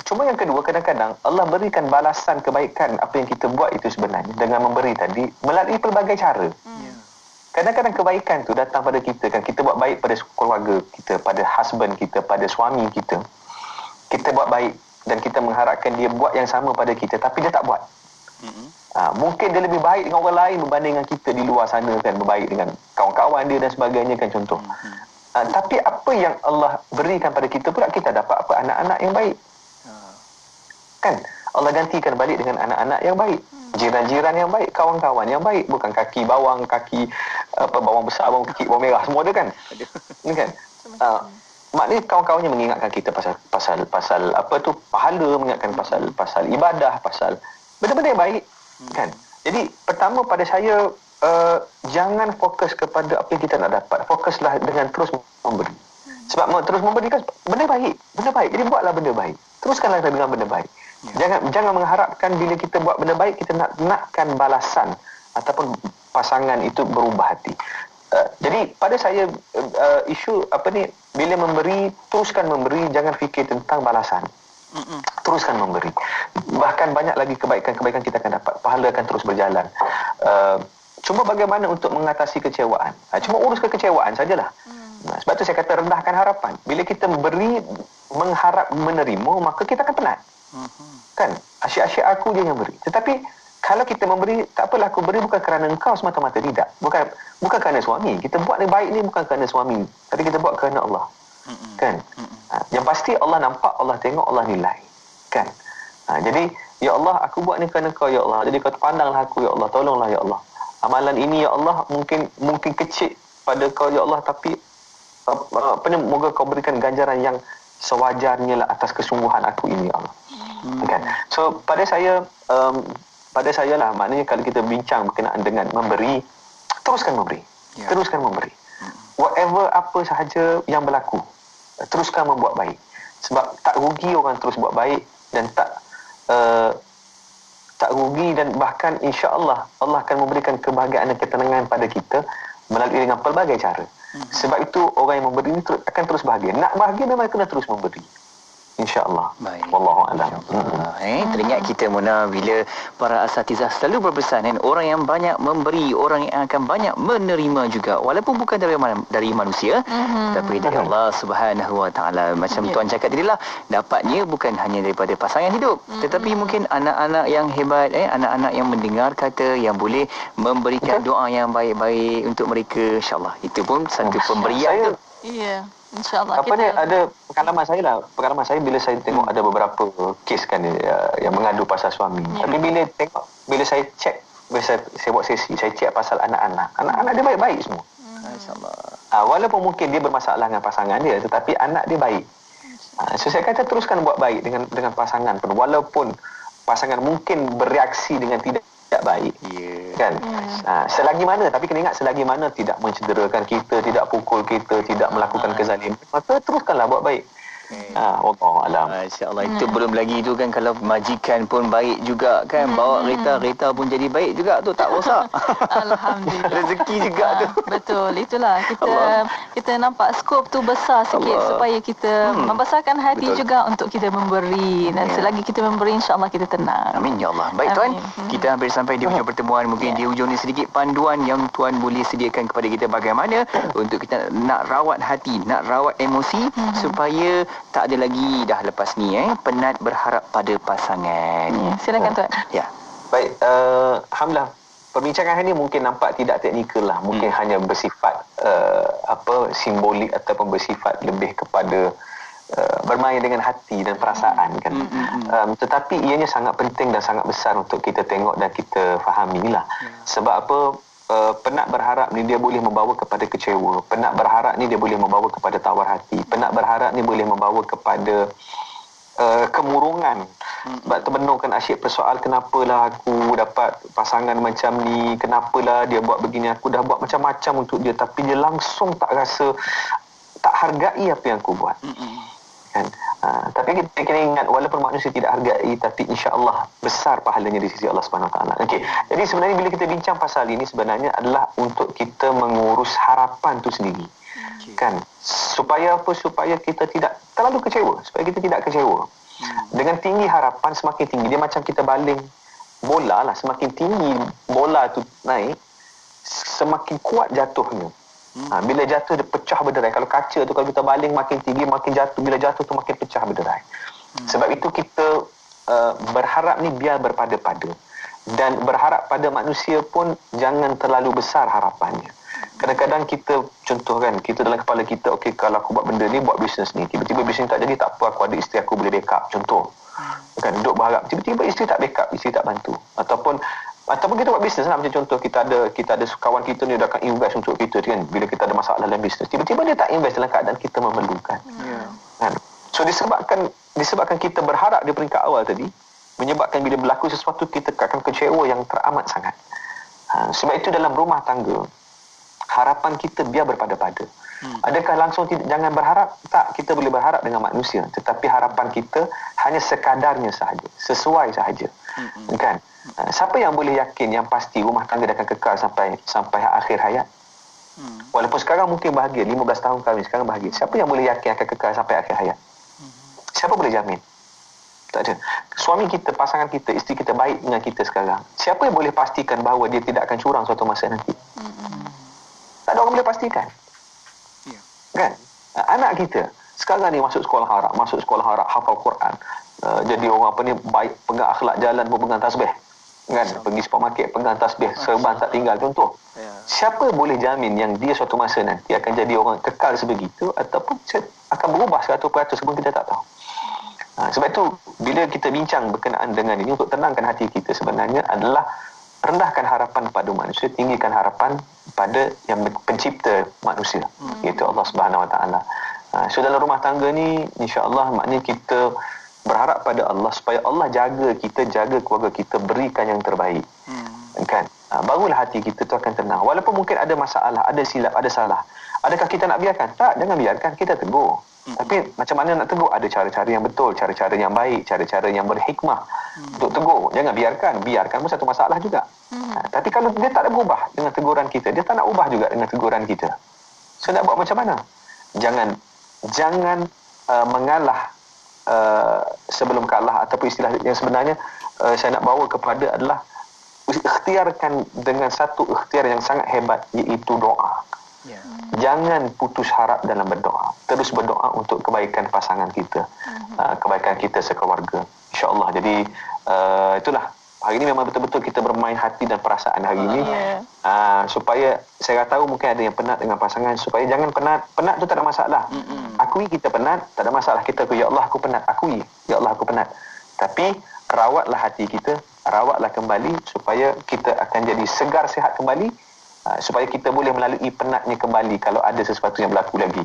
Cuma yang kedua, kadang-kadang Allah berikan balasan kebaikan apa yang kita buat itu sebenarnya dengan memberi tadi melalui pelbagai cara. Kadang-kadang kebaikan tu datang pada kita kan, kita buat baik pada keluarga kita, pada husband kita, pada suami kita. Kita buat baik dan kita mengharapkan dia buat yang sama pada kita, tapi dia tak buat. Mungkin dia lebih baik dengan orang lain berbanding dengan kita di luar sana kan, berbaik dengan kawan-kawan dia dan sebagainya kan, contoh. Tapi apa yang Allah berikan pada kita pula, kita dapat apa? Anak-anak yang baik. Kan? Allah gantikan balik dengan anak-anak yang baik. Jiran-jiran yang baik, kawan-kawan yang baik, bukan kaki bawang, kaki bawang besar, bawang kecil, bawang merah, semua ada kan? Ini kan? Maknanya kawan-kawannya mengingatkan kita pasal apa tu, pahala, mengingatkan pasal ibadah, pasal benda-benda yang baik, kan? Jadi pertama pada saya, jangan fokus kepada apa yang kita nak dapat, fokuslah dengan terus memberi. Sebab terus memberi kan benda baik. Jadi buatlah benda baik, teruskanlah dengan benda baik. Jangan mengharapkan bila kita buat benda baik kita nakkan balasan ataupun pasangan itu berubah hati. Jadi pada saya, isu apa ni, bila memberi, teruskan memberi, jangan fikir tentang balasan. Teruskan memberi. Bahkan banyak lagi kebaikan-kebaikan kita akan dapat, pahala akan terus berjalan. Cuma bagaimana untuk mengatasi kecewaan. Cuma urus kekecewaan sajalah. Sebab tu saya kata rendahkan harapan. Bila kita beri, mengharap menerima, maka kita akan penat. Kan? Asyik-asyik aku je yang beri. Tetapi kalau kita memberi, tak apalah, aku beri bukan kerana engkau semata-mata, tidak. Bukan kerana suami. Kita buat yang baik ni bukan kerana suami, tapi kita buat kerana Allah. Kan? Yang pasti Allah nampak, Allah tengok, Allah nilai. Kan? Jadi, ya Allah, aku buat ni kerana kau, ya Allah. Jadi kau pandanglah aku, ya Allah. Tolonglah, ya Allah. Amalan ini, ya Allah, mungkin kecil pada kau, ya Allah, tapi moga kau berikan ganjaran yang sewajarnya lah atas kesungguhan aku ini, ya Allah. Kan? So, pada saya lah, maknanya kalau kita bincang berkenaan dengan memberi, teruskan memberi. Teruskan memberi. Whatever, apa sahaja yang berlaku, teruskan membuat baik. Sebab tak rugi orang terus buat baik, dan tak rugi, dan bahkan insya-Allah Allah akan memberikan kebahagiaan dan ketenangan pada kita melalui dengan pelbagai cara. Sebab itu orang yang memberi ini akan terus bahagia. Nak bahagia memang kena terus memberi. InsyaAllah. Baik. Wallahu a'lam. Teringat kita, Mona, bila para asatizah selalu berpesan, orang yang banyak memberi, orang yang akan banyak menerima juga, walaupun bukan dari manusia, tapi dari Allah Subhanahu Wa Taala. Macam Tuan cakap tadi lah, dapatnya bukan hanya daripada pasangan hidup, tetapi mungkin anak-anak yang hebat, anak-anak yang mendengar kata, yang boleh memberikan doa yang baik-baik untuk mereka, insya-Allah. Itu pun satu pemberian tu. Ya. InsyaAllah apa ni, ada pengalaman saya bila saya tengok ada beberapa kes kan yang mengadu pasal suami. Tapi bila saya cek, saya buat sesi, saya cek pasal anak-anak dia baik-baik semua. InsyaAllah. Walaupun mungkin dia bermasalah dengan pasangan dia, tetapi anak dia baik. So saya kata teruskan buat baik dengan pasangan pun, walaupun pasangan mungkin bereaksi dengan tidak baik, kan? Selagi mana, tapi kena ingat, selagi mana tidak mencederakan kita, tidak pukul kita, tidak melakukan kezaliman, maka teruskanlah buat baik. Wallahualam. InsyaAllah. Itu belum lagi tu kan, kalau majikan pun baik juga kan, bawa kereta pun jadi baik juga tu, tak rosak. Alhamdulillah. Rezeki juga tu. Betul, itulah kita nampak skop tu besar sikit supaya kita membesarkan hati juga untuk kita memberi, dan selagi kita memberi, insya-Allah kita tenang. Amin ya Allah. Baik Tuan, kita hampir sampai di hujung pertemuan. Mungkin di hujung ni sedikit panduan yang Tuan boleh sediakan kepada kita, bagaimana untuk kita nak rawat hati, nak rawat emosi, supaya tak ada lagi dah lepas ni penat berharap pada pasangan. Silakan Tuan. Ya. Baik, alhamdulillah, perbincangan hari ini mungkin nampak tidak teknikal lah, mungkin hanya bersifat simbolik ataupun bersifat lebih kepada bermain dengan hati dan perasaan kan. Tetapi ianya sangat penting dan sangat besar untuk kita tengok dan kita fahami lah. Sebab apa? Penat berharap ni dia boleh membawa kepada kecewa. Penat berharap ni dia boleh membawa kepada tawar hati. Penat berharap ni boleh membawa kepada kemurungan. Sebab terbenurkan asyik persoal, kenapalah aku dapat pasangan macam ni, kenapalah dia buat begini, aku dah buat macam-macam untuk dia, tapi dia langsung tak rasa, tak hargai apa yang aku buat. Kan? Tapi kita kena ingat, walaupun manusia tidak hargai, tapi insya-Allah besar pahalanya di sisi Allah Subhanahu Wa Taala. Okey. Jadi sebenarnya bila kita bincang pasal ini, sebenarnya adalah untuk kita mengurus harapan tu sendiri. Kan? Supaya apa? Supaya kita tidak terlalu kecewa, supaya kita tidak kecewa. Dengan tinggi harapan, semakin tinggi dia, macam kita baling bola lah, semakin tinggi bola tu naik, semakin kuat jatuhnya. Bila jatuh dia pecah berderai. Kalau kaca tu, kalau kita baling makin tinggi, makin jatuh, bila jatuh tu makin pecah berderai. Sebab itu kita berharap ni biar berpada-pada. Dan berharap pada manusia pun jangan terlalu besar harapannya. Kadang-kadang kita contohkan, kita dalam kepala kita, okey, kalau aku buat benda ni, buat bisnes ni, tiba-tiba bisnes tak jadi, tak apa, aku ada isteri aku boleh backup, contoh. Kan, duduk berharap, tiba-tiba isteri tak backup, isteri tak bantu. Ataupun kita buat bisnes lah, macam contoh kita ada kawan kita ni dia akan invest untuk kita kan, bila kita ada masalah dalam bisnes, tiba-tiba dia tak invest dalam keadaan kita memerlukan. Kan? So disebabkan kita berharap di peringkat awal tadi, menyebabkan bila berlaku sesuatu kita akan kecewa yang teramat sangat. Sebab itu dalam rumah tangga, harapan kita biar berpada-pada. Adakah langsung jangan berharap? Tak, kita boleh berharap dengan manusia, tetapi harapan kita hanya sekadarnya sahaja, sesuai sahaja. Kan? Siapa yang boleh yakin yang pasti rumah tangga akan kekal sampai akhir hayat? Walaupun sekarang mungkin bahagia, 15 tahun kahwin sekarang bahagia. Siapa yang boleh yakin akan kekal sampai akhir hayat? Siapa boleh jamin? Tak ada. Suami kita, pasangan kita, isteri kita baik dengan kita sekarang, siapa yang boleh pastikan bahawa dia tidak akan curang suatu masa nanti? Tak ada orang boleh pastikan. Kan? Anak kita sekarang ni masuk sekolah harap, hafal Quran, jadi orang apa ni, baik, pegang akhlak jalan pun pegang tasbih. Kan? Pergi supermarket pegang tasbih, serban tak tinggal, contoh. Siapa boleh jamin yang dia suatu masa nanti akan jadi orang kekal sebegitu, ataupun akan berubah 100% sebelum kita tak tahu. Sebab itu bila kita bincang berkenaan dengan ini, untuk tenangkan hati kita sebenarnya adalah rendahkan harapan pada manusia, tinggikan harapan pada yang pencipta manusia, iaitu Allah Subhanahu Wa Taala. So dalam rumah tangga ni, insya-Allah maknanya kita berharap pada Allah supaya Allah jaga kita, jaga keluarga kita, berikan yang terbaik. Kan? Barulah hati kita tu akan tenang. Walaupun mungkin ada masalah, ada silap, ada salah. Adakah kita nak biarkan? Tak, jangan biarkan, kita tegur. Tapi macam mana nak tegur? Ada cara-cara yang betul, cara-cara yang baik, cara-cara yang berhikmah untuk tegur. Jangan biarkan pun satu masalah juga. Tapi kalau dia tak ada berubah dengan teguran kita, dia tak nak ubah juga dengan teguran kita, so nak buat macam mana? Jangan mengalah sebelum kalah, ataupun istilah yang sebenarnya saya nak bawa kepada adalah ikhtiarkan dengan satu ikhtiar yang sangat hebat, iaitu doa. Jangan putus harap dalam berdoa. Terus berdoa untuk kebaikan pasangan kita, kebaikan kita sekeluarga, insya-Allah. Jadi itulah, hari ini memang betul-betul kita bermain hati dan perasaan hari ini, supaya saya tahu mungkin ada yang penat dengan pasangan, supaya jangan penat tu tak ada masalah. Akui kita penat, tak ada masalah. Kita akui, ya Allah aku penat, akui, ya Allah aku penat. Tapi rawatlah hati kita, rawatlah kembali supaya kita akan jadi segar sihat kembali, supaya kita boleh melalui penatnya kembali kalau ada sesuatu yang berlaku lagi.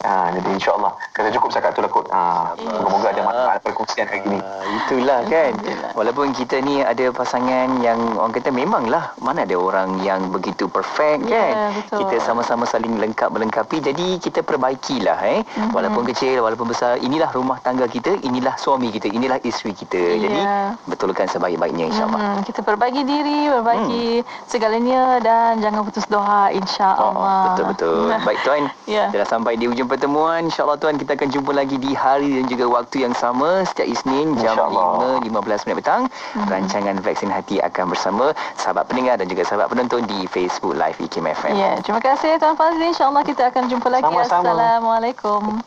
Jadi insya-Allah kita cukup setakat tu lah kot. Semoga ada manfaat perkongsian hari ini. Itulah kan. Walaupun kita ni ada pasangan yang orang kata memanglah mana ada orang yang begitu perfect kan. Kita sama-sama saling melengkapi. Jadi kita perbaikilah walaupun kecil, walaupun besar, inilah rumah tangga kita, inilah suami kita, inilah isteri kita. Jadi betulkan sebaik-baiknya insya-Allah. Kita berbagi diri, berbagi segalanya, dan jangan putus doa, insya-Allah. Betul-betul. Baik tuan. Dah sampai di ujung pertemuan. InsyaAllah tuan, kita akan jumpa lagi di hari dan juga waktu yang sama setiap Isnin jam 5.15 petang. Rancangan Vaksin Hati akan bersama sahabat pendengar dan juga sahabat penonton di Facebook Live IKIM FM. Terima kasih Tuan Fazli. InsyaAllah kita akan jumpa lagi. Sama-sama. Assalamualaikum.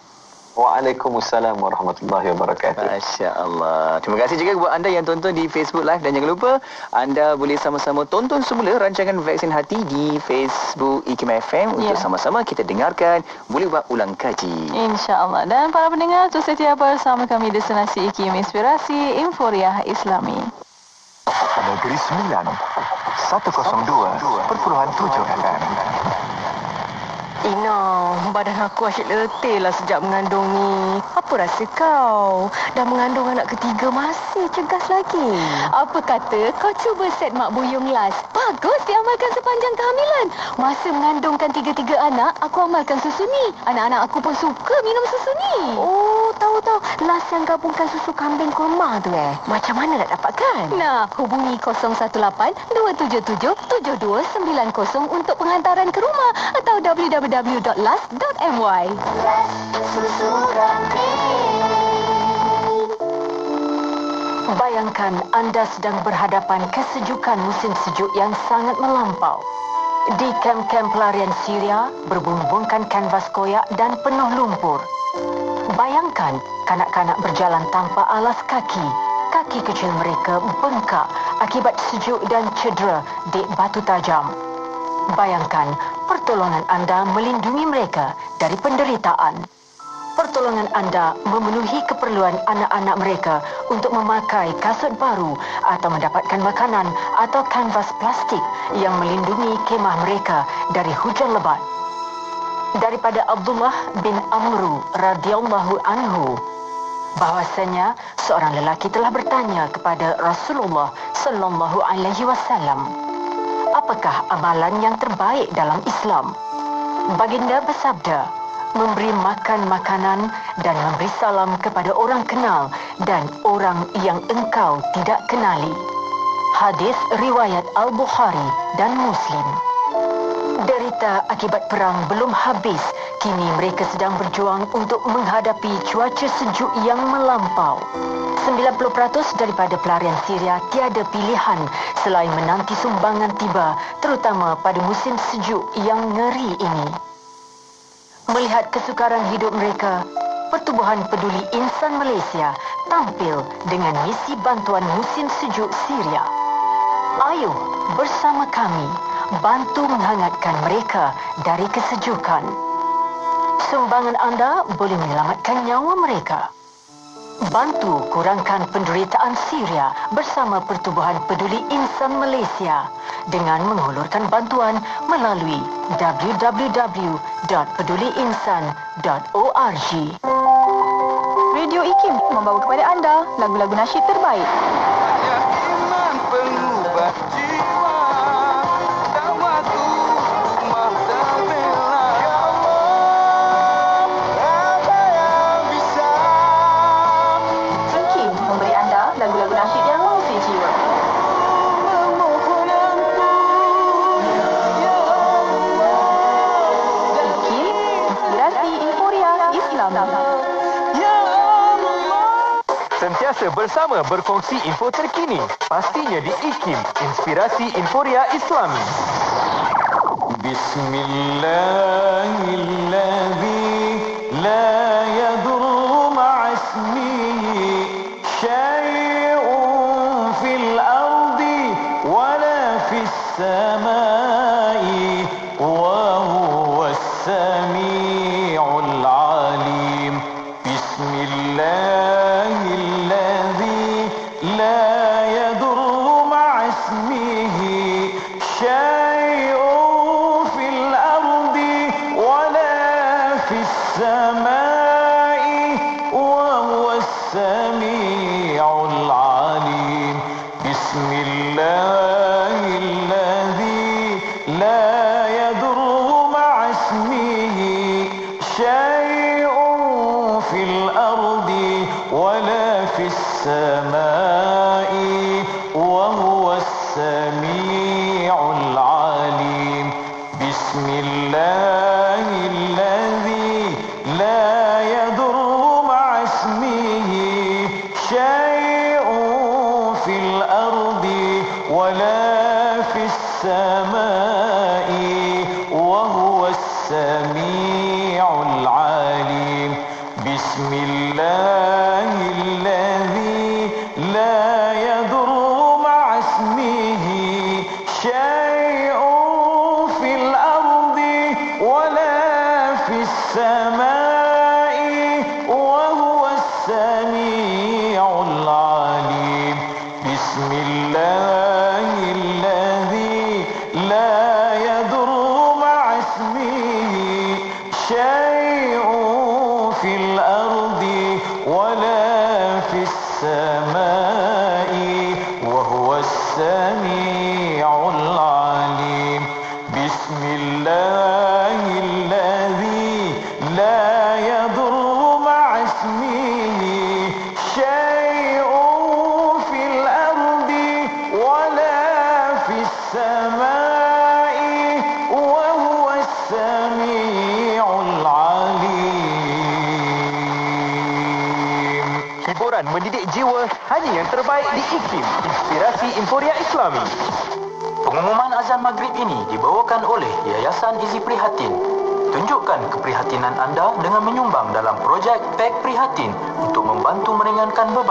Waalaikumsalam warahmatullahi wabarakatuh. Masya-Allah. Terima kasih juga buat anda yang tonton di Facebook Live, dan jangan lupa anda boleh sama-sama tonton semula rancangan Vaksin Hati di Facebook IKIM FM untuk sama-sama kita dengarkan, boleh buat ulang kaji. Insya-Allah. Dan para pendengar, terus setia bersama kami Destinasi IKIM Inspirasi Inforiah Islami. Negeri Sembilan 102.7 FM. Ina, badan aku asyik letih lah sejak mengandung ni. Apa rasa kau? Dah mengandung anak ketiga masih cegas lagi. Apa kata kau cuba set Mak Buyung Las? Bagus diamalkan sepanjang kehamilan. Masa mengandungkan 3 anak, aku amalkan susu ni. Anak-anak aku pun suka minum susu ni. Oh, tahu-tahu. Las yang gabungkan susu kambing kurma tu Macam mana nak dapatkan? Nah, hubungi 081-277-7290 untuk penghantaran ke rumah, atau www.las.my. Bayangkan anda sedang berhadapan kesejukan musim sejuk yang sangat melampau. Di kamp-kamp pelarian Syria, berbumbungkan kanvas koyak dan penuh lumpur. Bayangkan kanak-kanak berjalan tanpa alas kaki. Kaki kecil mereka bengkak akibat sejuk dan cedera di batu tajam. Bayangkan pertolongan anda melindungi mereka dari penderitaan. Pertolongan anda memenuhi keperluan anak-anak mereka untuk memakai kasut baru atau mendapatkan makanan atau kanvas plastik yang melindungi kemah mereka dari hujan lebat. Daripada Abdullah bin Amru radhiyallahu anhu, bahwasanya seorang lelaki telah bertanya kepada Rasulullah sallallahu alaihi wasallam, apakah amalan yang terbaik dalam Islam? Baginda bersabda, memberi makan makanan dan memberi salam kepada orang kenal dan orang yang engkau tidak kenali. Hadis riwayat Al-Bukhari dan Muslim. Derita akibat perang belum habis. Kini mereka sedang berjuang untuk menghadapi cuaca sejuk yang melampau. 90% daripada pelarian Syria tiada pilihan selain menanti sumbangan tiba, terutama pada musim sejuk yang ngeri ini. Melihat kesukaran hidup mereka, Pertubuhan Peduli Insan Malaysia tampil dengan misi bantuan musim sejuk Syria. Ayo bersama kami bantu menghangatkan mereka dari kesejukan. Sumbangan anda boleh menyelamatkan nyawa mereka. Bantu kurangkan penderitaan Syria bersama Pertubuhan Peduli Insan Malaysia dengan menghulurkan bantuan melalui www.peduliinsan.org. Radio IKIM membawa kepada anda lagu-lagu nasyid terbaik. Iman pengubah jiwa, dawatu mahtabela. Ya Allah, apa yang bisa? IKIM memberi anda lagu-lagu nasyid yang mengisi jiwa. IKIM, inspirasi euforia Islam. Sentiasa bersama berkongsi info terkini. Pastinya di IKIM, Inspirasi Inforia Islami. Bismillahilladzi la yadurru ma'asmihi syai'un fil ardi wala fis samai wa huwas sami'ul alim. Bismillah لا يضر مع اسمه شيء في الأرض ولا في السماء وهو السميع العليم. بسم الله الذي لا يضر مع اسمه شيء في الأرض ولا في السماء وهو السميع العليم. بسم الله الذي لا يضر مع اسمه شيء في الأرض ولا في السماء وهو السميع العليم. بسم الله الذي لا يضر مع اسمه شيء في الأرض ولا في السماء وهو السميع العليم. بسم الله الذي لا يضر مع اسمه شيء في الأرض ولا في السماء وهو السميع العليم. بسم الله الذي لا يضر مع اسمه شيء في الأرض ولا في السماء وهو السميع العليم. Hiburan mendidik jiwa hanya yang terbaik di IKIM, Inspirasi Inforia Islami. Pengumuman azan maghrib ini dibawakan oleh Yayasan Izi Prihatin. Tunjukkan keprihatinan anda dengan menyumbang dalam projek Pek Prihatin untuk membantu meringankan beban